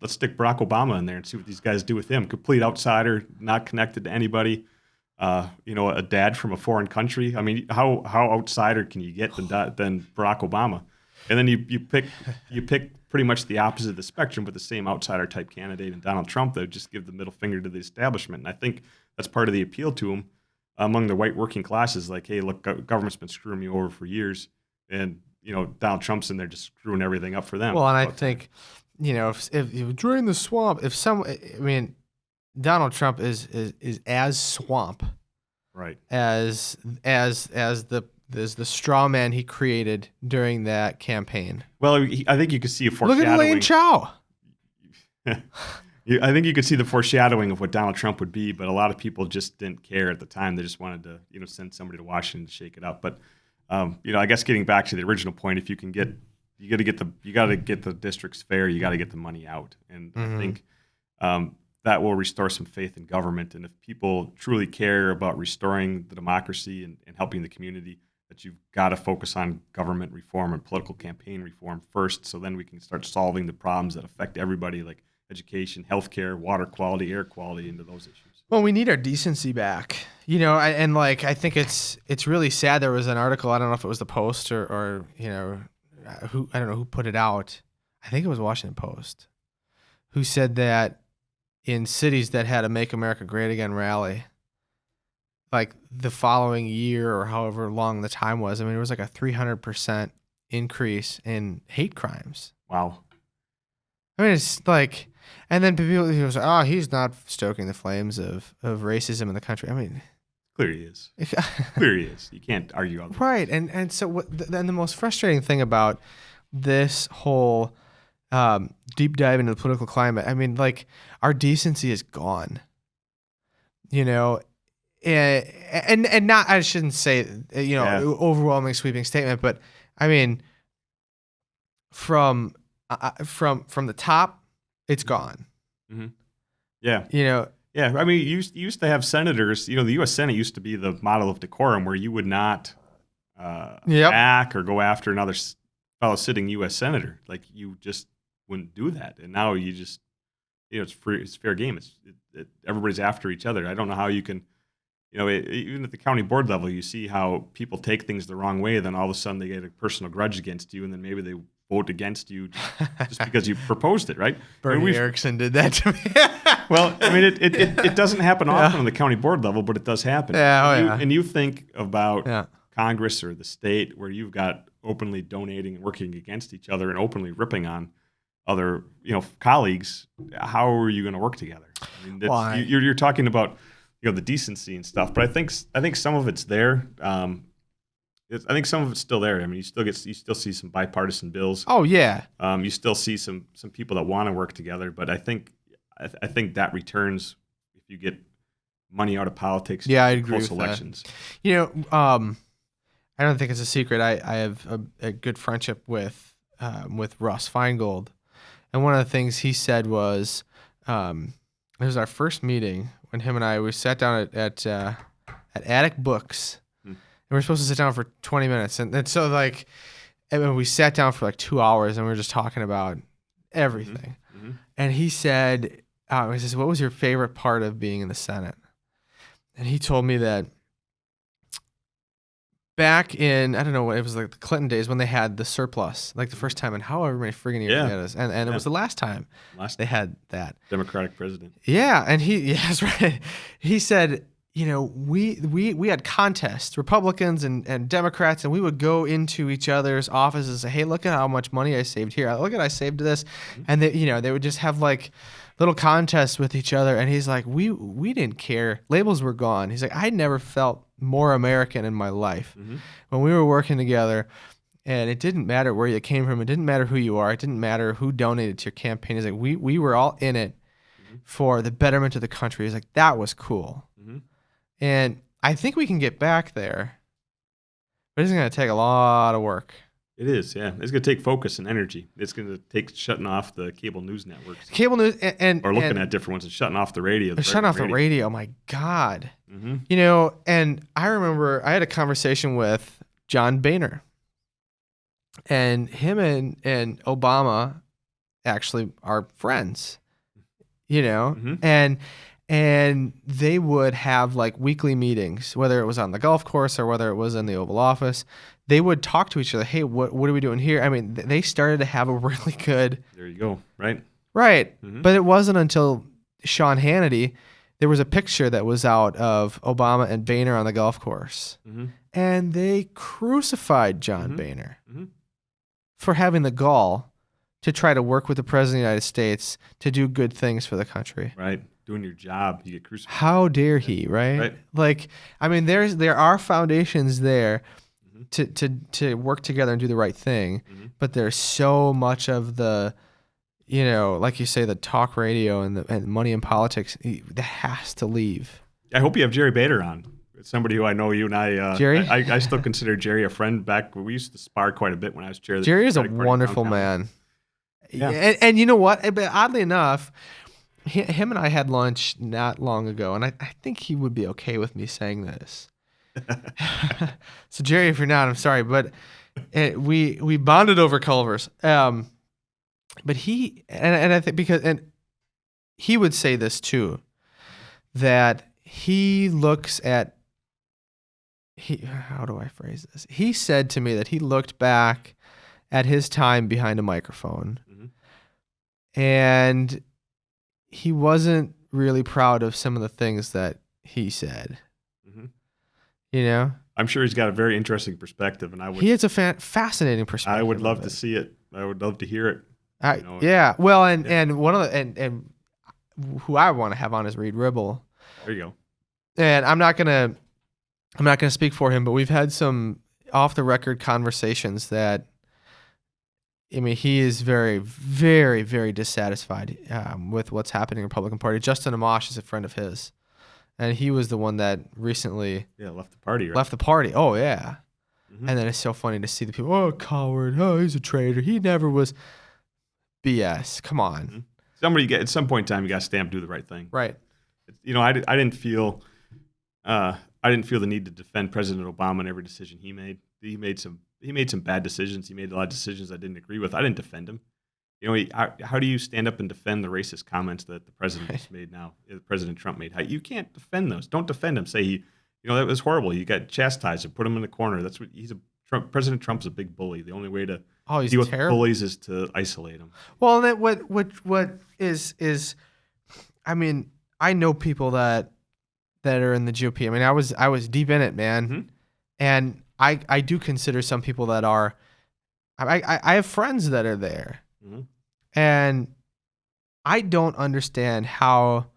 stick Barack Obama in there and see what these guys do with him. Complete outsider, not connected to anybody. A dad from a foreign country. I mean, how outsider can you get than Barack Obama? And then you pick pretty much the opposite of the spectrum, but the same outsider type candidate in Donald Trump that would just give the middle finger to the establishment. And I think that's part of the appeal to him among the white working classes. Like, hey, look, government's been screwing me over for years, and Donald Trump's in there just screwing everything up for them. Well, and I think, if drain the swamp, Donald Trump is as swamp, right, as the straw man he created during that campaign. Well, I think you could see a foreshadowing. Look at Elaine Chao. I think you could see the foreshadowing of what Donald Trump would be, but a lot of people just didn't care at the time. They just wanted to, send somebody to Washington to shake it up. But, I guess getting back to the original point, if you can you got to get the districts fair. You got to get the money out, and I think that will restore some faith in government. And if people truly care about restoring the democracy and helping the community, that you've got to focus on government reform and political campaign reform first, so then we can start solving the problems that affect everybody, like education, healthcare, water quality, air quality, into those issues. Well, we need our decency back, I think it's really sad. There was an article, I don't know if it was the Post or I don't know who put it out. I think it was Washington Post, who said that in cities that had a Make America Great Again rally, like the following year or however long the time was, it was like a 300% increase in hate crimes. Wow. It's like, and then people say, oh, he's not stoking the flames of racism in the country. Clearly he is. Clearly he is. You can't argue on that. Right. And so then the most frustrating thing about this whole deep dive into the political climate, our decency is gone, and not, I shouldn't say, overwhelming sweeping statement, but from the top, it's gone. Mm-hmm. Yeah. Yeah. You used to have senators, the U.S. Senate used to be the model of decorum where you would not back or go after another fellow sitting U.S. senator. Like, you just wouldn't do that. And now you just, it's fair game. Everybody's after each other. I don't know how you can, even at the county board level, you see how people take things the wrong way. Then all of a sudden they get a personal grudge against you, and then maybe they vote against you just because you proposed it, right? Bernie Erickson did that to me. Well, it doesn't happen often on the county board level, but it does happen. Yeah, and you think about Congress or the state where you've got openly donating and working against each other and openly ripping on other colleagues. How are you going to work together? You're talking about the decency and stuff, but I think some of it's there. I think some of it's still there. You still see some bipartisan bills. Oh yeah. You still see some people that want to work together, but I think that returns if you get money out of politics. Yeah, I agree close with elections. That. I don't think it's a secret. I have a good friendship with Russ Feingold, and one of the things he said was, it was our first meeting when him and we sat down at Attic Books. We were supposed to sit down for 20 minutes. And so we sat down for 2 hours, and we were just talking about everything. Mm-hmm. And he said, what was your favorite part of being in the Senate? And he told me that back in, I don't know, it was like the Clinton days when they had the surplus, the first time in however many friggin' years they had us. And it was the last time they had that. Democratic president. Yeah. And that's right. He said, we had contests, Republicans and Democrats, and we would go into each other's offices and say, hey, look at how much money I saved here. Look at I saved this. Mm-hmm. And they would just have little contests with each other. And he's like, we didn't care. Labels were gone. He's like, I never felt more American in my life when we were working together. And it didn't matter where you came from. It didn't matter who you are. It didn't matter who donated to your campaign. He's like, we were all in it for the betterment of the country. He's like, that was cool. Mm-hmm. And I think we can get back there, but it's going to take a lot of work. It is, yeah. It's going to take focus and energy. It's going to take shutting off the cable news networks. Cable news or looking at different ones and shutting off the radio. Shutting off the radio. Oh my God. Mm-hmm. You know, and I remember I had a conversation with John Boehner, and him and Obama actually are friends, you know, and they would have like weekly meetings, whether it was on the golf course or whether it was in the Oval Office. They would talk to each other. Hey, what are we doing here? I mean, they started to have a really good. There you go. Right. But it wasn't until Sean Hannity, there was a picture that was out of Obama and Boehner on the golf course, and they crucified John Boehner for having the gall to try to work with the president of the United States to do good things for the country. Right. Doing your job, you get crucified. How dare he, right? Like, I mean, there are foundations there to work together and do the right thing, but there's so much of the, you know, like you say, the talk radio and money in politics that has to leave. I hope you have Jerry Bader on. It's somebody who I know you and I. Jerry? I still consider Jerry a friend. Back we used to spar quite a bit when I was chair. Jerry is a wonderful man. Yeah. And you know what? But oddly enough, him and I had lunch not long ago, and I think he would be okay with me saying this. So Jerry, if you're not, I'm sorry, but we bonded over Culver's. But he and I think and he would say this too, that he looks at how do I phrase this? He said to me that he looked back at his time behind a microphone, and he wasn't really proud of some of the things that he said. You know, I'm sure he's got a very interesting perspective, and he has a fascinating perspective. I would love to see it. I would love to hear it. Yeah. Well, and one of the and who I want to have on is Reed Ribble. There you go. And I'm not gonna speak for him, but we've had some off the record conversations that, I mean, he is very, very, very dissatisfied with what's happening in the Republican Party. Justin Amash is a friend of his, and he was the one that recently left the party. Right? Left the party. Oh yeah. And then it's so funny to see the people. Oh, coward. Oh, he's a traitor. He never was. BS. Come on. Somebody at some point in time, you got to stand up, do the right thing. Right. You know, I didn't feel the need to defend President Obama in every decision he made. He made some bad decisions. He made a lot of decisions I didn't agree with. I didn't defend him. You know, how do you stand up and defend the racist comments that the president has made now? President Trump made. You can't defend those. Don't defend him. Say that was horrible. You got chastised and put him in the corner. That's what President Trump's a big bully. The only way to deal with bullies is to isolate them. Well, and what is, I mean, I know people that are in the GOP. I mean, I was deep in it, man, and I do consider some people that are. I have friends that are there, and I don't understand how.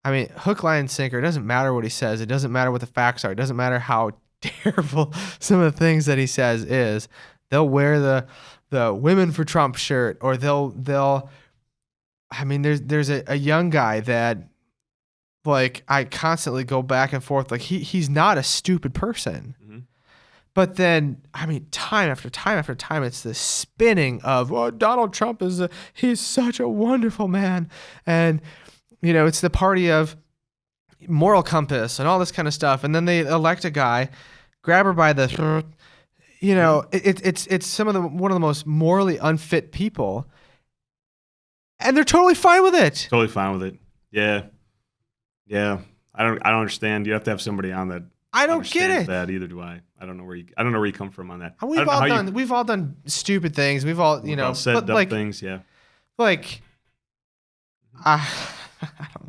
I mean, hook, line, and sinker. It doesn't matter what he says. It doesn't matter what the facts are. It doesn't matter how terrible some of the things that he says is. They'll wear the Women for Trump shirt, or they'll. I mean, there's a young guy that, like, I constantly go back and forth. Like he's not a stupid person, but then I mean, time after time after time, it's this spinning of Donald Trump he's such a wonderful man, and you know, it's the party of moral compass and all this kind of stuff, and then they elect a guy, grab her by the, you know, it's one of the most morally unfit people, and they're totally fine with it. Totally fine with it. Yeah. I don't understand. You have to have somebody on that. I don't get it. That either do I. I don't know where you come from on that. We've all done stupid things. We've all said dumb things. Yeah. Like, I don't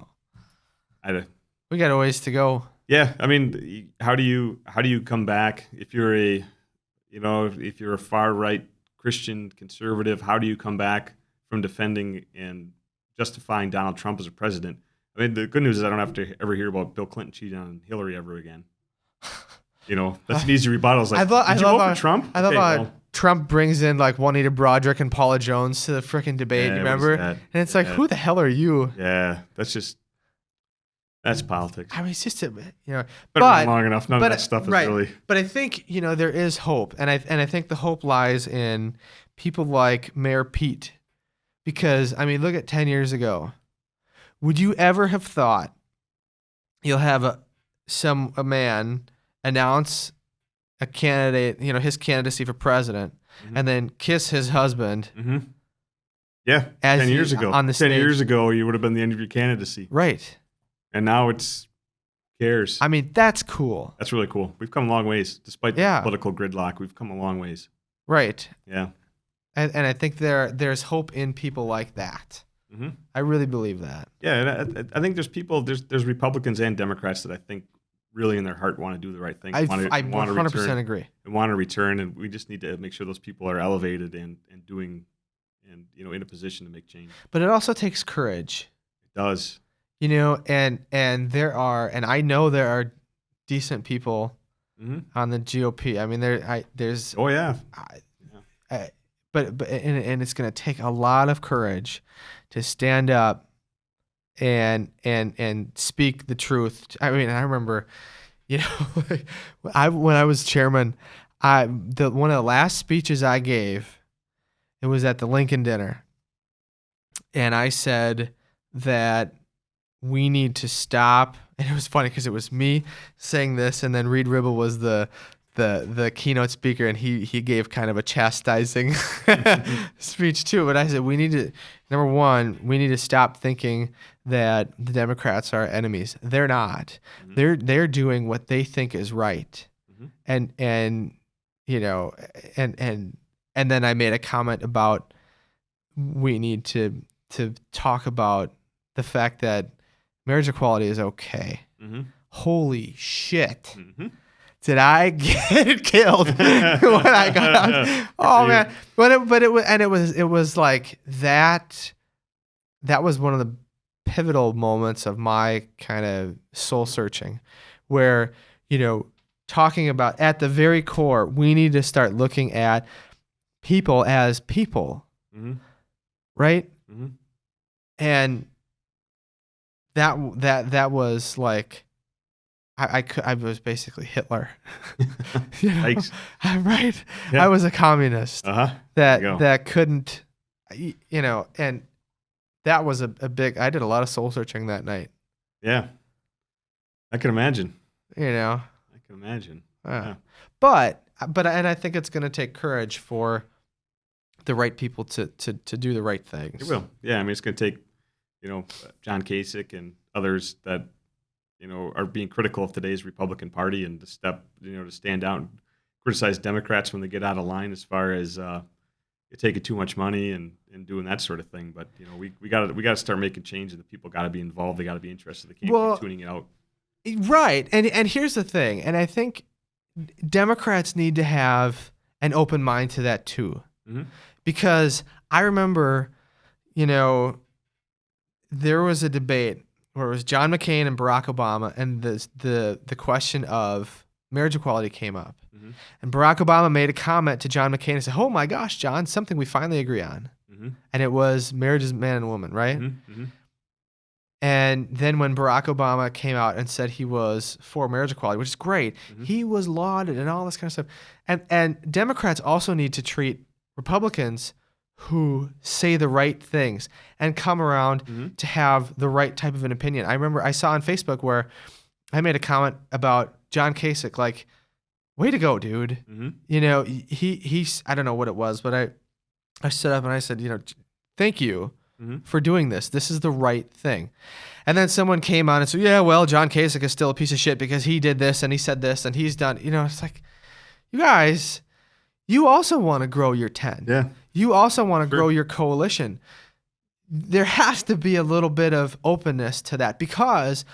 know. We got a ways to go. Yeah, I mean, how do you come back if you're a far right Christian conservative? How do you come back from defending and justifying Donald Trump as a president? I mean, the good news is I don't have to ever hear about Bill Clinton cheating on Hillary ever again. You know, that's an easy rebuttal. It's like, did you vote for Trump? I love how Trump brings in like Juanita Broderick and Paula Jones to the freaking debate. You remember? And it's like, who the hell are you? Yeah, that's just. That's politics. I mean, it's just Been around long enough. None of that stuff is right. really. But I think there is hope, and I think the hope lies in people like Mayor Pete, because I mean, look at 10 years ago. Would you ever have thought you'll have a man announce a candidate, his candidacy for president, and then kiss his husband? Mm-hmm. Yeah, 10 years ago. On the 10 years ago, you would have been the end of your candidacy. Right. And now it's cares. I mean, that's cool. That's really cool. We've come a long ways. Despite the political gridlock, we've come a long ways. Right. Yeah. And I think there's hope in people like that. Mm-hmm. I really believe that. Yeah, and I think there's Republicans and Democrats that I think really in their heart want to do the right thing. I 100% agree. And want to return, and we just need to make sure those people are elevated and doing, and in a position to make change. But it also takes courage. It does. And I know there are decent people on the GOP. I mean, there's. Oh yeah. But it's going to take a lot of courage to stand up and speak the truth. I mean, I remember, when I was chairman, one of the last speeches I gave, it was at the Lincoln dinner, and I said that we need to stop. And it was funny because it was me saying this, and then Reed Ribble was the keynote speaker, and he gave kind of a chastising speech too. But I said we need to, number one, we need to stop thinking that the Democrats are enemies. They're not. Mm-hmm. They're doing what they think is right. Mm-hmm. And then I made a comment about we need to talk about the fact that marriage equality is okay. Mm-hmm. Holy shit. Mm-hmm. Did I get killed when I got out? Oh man. It was like that was one of the pivotal moments of my kind of soul searching, where, talking about at the very core, we need to start looking at people as people. Mm-hmm. Right? Mm-hmm. And that was like, I was basically Hitler. Thanks. Right? Yeah. I was a communist that couldn't, and that was a big, I did a lot of soul searching that night. Yeah. I can imagine. I can imagine. Yeah. But I think it's going to take courage for the right people to do the right things. It will. Yeah. I mean, it's going to take, John Kasich and others that, are being critical of today's Republican Party, and to stand out and criticize Democrats when they get out of line as far as taking too much money and doing that sort of thing. But we got to start making change, and the people got to be involved. They got to be interested. They can't keep tuning it out. Right. And here's the thing, and I think Democrats need to have an open mind to that too, because I remember, there was a debate where it was John McCain and Barack Obama, and the question of marriage equality came up. Mm-hmm. And Barack Obama made a comment to John McCain and said, "Oh my gosh, John, something we finally agree on." Mm-hmm. And it was marriage is man and woman, right? Mm-hmm. Mm-hmm. And then when Barack Obama came out and said he was for marriage equality, which is great, he was lauded and all this kind of stuff. And Democrats also need to treat Republicans who say the right things and come around to have the right type of an opinion. I remember I saw on Facebook where I made a comment about John Kasich, like, way to go, dude. He's, I don't know what it was, but I stood up and I said, thank you for doing this. This is the right thing. And then someone came on and said, yeah, well, John Kasich is still a piece of shit because he did this and he said this and he's done, it's like, you guys, you also want to grow your tent. Yeah. You also want to grow your coalition. There has to be a little bit of openness to that, because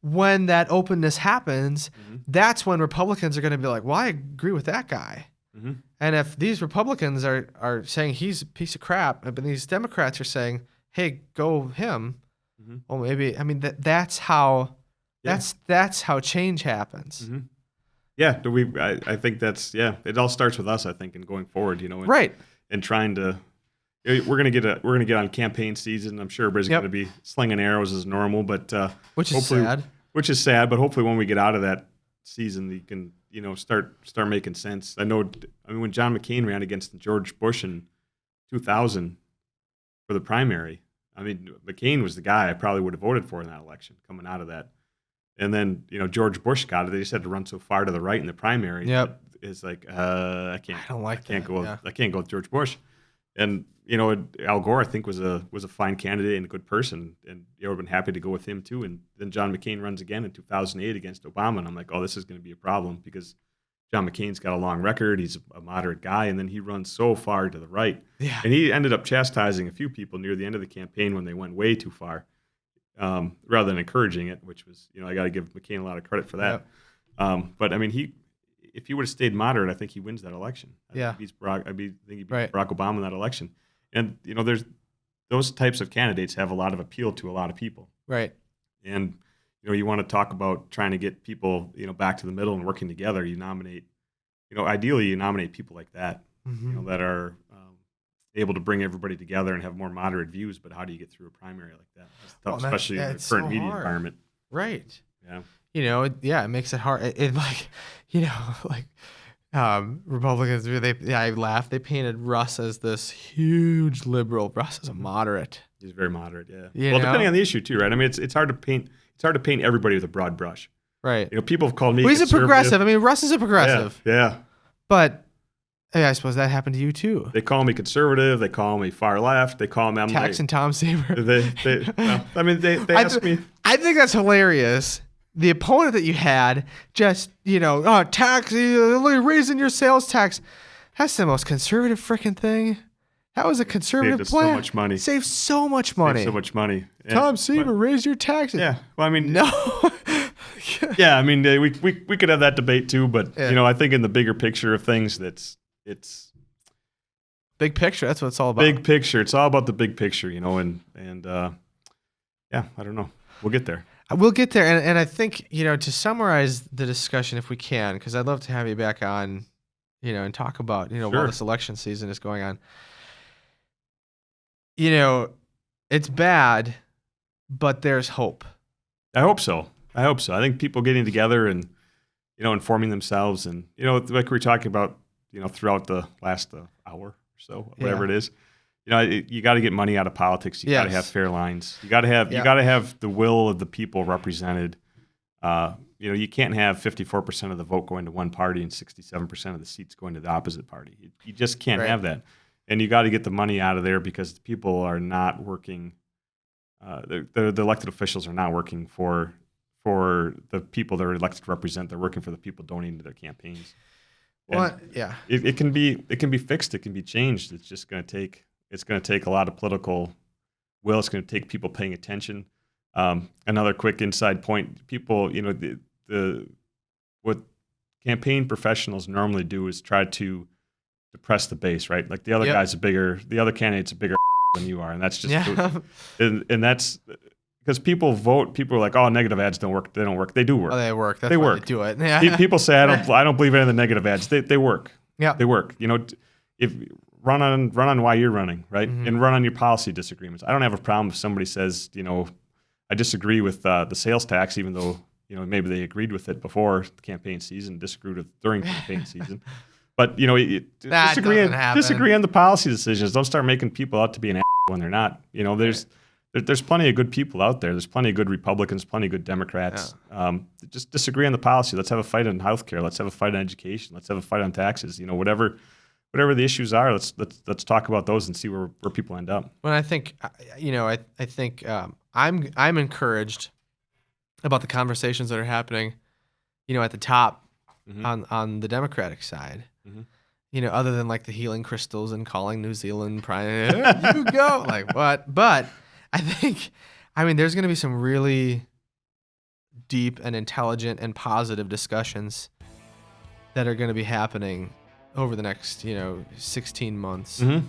when that openness happens, that's when Republicans are going to be like, well, I agree with that guy. Mm-hmm. And if these Republicans are saying he's a piece of crap, but these Democrats are saying, hey, go him, well, maybe, I mean, that's how change happens. Mm-hmm. Yeah, I think it all starts with us, I think, and going forward, right. And trying to, we're gonna get on campaign season. I'm sure everybody's gonna be slinging arrows as normal, but which is sad. which is sad. But hopefully, when we get out of that season, you can start making sense. I mean, when John McCain ran against George Bush in 2000 for the primary, I mean, McCain was the guy I probably would have voted for in that election coming out of that. And then, George Bush got it. They just had to run so far to the right in the primary. Yep. It's like, I can't. I don't like I can't that, go. yeah. I can't go with George Bush. And Al Gore, I think, was a fine candidate and a good person, and you would have been happy to go with him too. And then John McCain runs again in 2008 against Obama, and I'm like, oh, this is going to be a problem because John McCain's got a long record. He's a moderate guy, and then he runs so far to the right. Yeah. And he ended up chastising a few people near the end of the campaign when they went way too far, rather than encouraging it, which was, I got to give McCain a lot of credit for that. Yep. But I mean, if he would have stayed moderate, I think he wins that election. I Yeah. think he beats Right. Barack Obama in that election. And there's those types of candidates have a lot of appeal to a lot of people. Right. And you want to talk about trying to get people back to the middle and working together. You nominate, ideally you nominate people like that, Mm-hmm. that are able to bring everybody together and have more moderate views. But how do you get through a primary like that? It's tough, Well, especially in the current it's so media hard. environment. Right. Yeah. It makes it hard. Republicans, I laugh. They painted Russ as this huge liberal. Russ is a moderate. He's very moderate. Yeah. You Well, know? depending on the issue too, right? I mean, it's hard to paint. It's hard to paint everybody with a broad brush. Right. People have called me. Well, he's a conservative. progressive. I mean, Russ is a progressive. Yeah. But I suppose that happened to you too. They call me conservative. They call me far left. They call me Taxing Tom Sieber. They ask me. I think that's hilarious. The opponent that you had just, tax, raising your sales tax. That's the most conservative freaking thing. That was a conservative Saved us plan. so much money. Saved so much money. Saved so much money. Tom Sieber, raise your taxes. Yeah. Well, I mean, No. yeah. I mean, we could have that debate too, but Yeah. I think in the bigger picture of things, it's Big picture. That's what it's all about. big picture. It's all about the big picture, and yeah, I don't know. We'll get there. We'll get there. And I think, to summarize the discussion, if we can, because I'd love to have you back on, and talk about, while Sure. this election season is going on. It's bad, but there's hope. I hope so. I think people getting together and, informing themselves and, like we were talking about, throughout the last hour or so, whatever it is, you got to get money out of politics. You got to have fair lines. You got to have the will of the people represented. You can't have 54% of the vote going to one party and 67% of the seats going to the opposite party. You just can't have that. And you got to get the money out of there because the people are not working. The elected officials are not working for the people they're elected to represent. They're working for the people donating to their campaigns. Well, yeah. It can be fixed. It can be changed. It's just going to take a lot of political will. It's going to take people paying attention. Another quick inside point: people, what campaign professionals normally do is try to depress the base, right? Like the other candidate's a bigger than you are, and that's just and that's because people vote. People are like, "Oh, negative ads don't work. They don't work. They do work. Oh, they work. That's they why work. They do it. Yeah. People say, I don't believe any of the negative ads. They work. Yeah. They work. If run on why you're running, right? Mm-hmm. And run on your policy disagreements. I don't have a problem if somebody says, I disagree with the sales tax, even though maybe they agreed with it before the campaign season, disagreed with during campaign season. But disagree on the policy decisions. Don't start making people out to be an when they're not. There's plenty of good people out there. There's plenty of good Republicans, plenty of good Democrats. Yeah. Just disagree on the policy. Let's have a fight on healthcare. Let's have a fight on education. Let's have a fight on taxes. Whatever the issues are, let's talk about those and see where people end up. Well, I think I'm encouraged about the conversations that are happening, at the top on the Democratic side. Mm-hmm. Other than like the healing crystals and calling New Zealand prime, you go like what? But I think, there's going to be some really deep and intelligent and positive discussions that are going to be happening over the next, 16 months. Mm-hmm.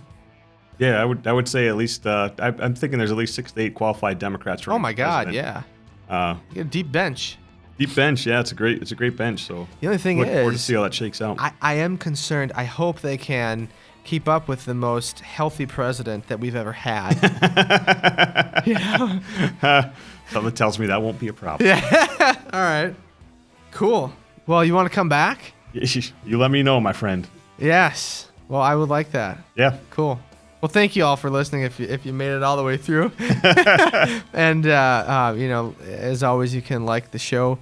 Yeah, I would say at least I'm thinking there's at least 6 to 8 qualified Democrats. Oh my God, president. yeah. You get a deep bench. Deep bench, yeah, it's a great bench. So the only thing look forward to is, see how that shakes out. I am concerned. I hope they can keep up with the most healthy president that we've ever had. Something tells me that won't be a problem. Yeah. All right. Cool. Well, you want to come back? You let me know, my friend. Yes. Well, I would like that. Yeah. Cool. Well, thank you all for listening. If you made it all the way through, and as always, you can like the show,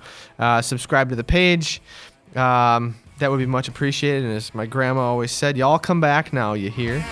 subscribe to the page. That would be much appreciated. And as my grandma always said, y'all come back now. You hear?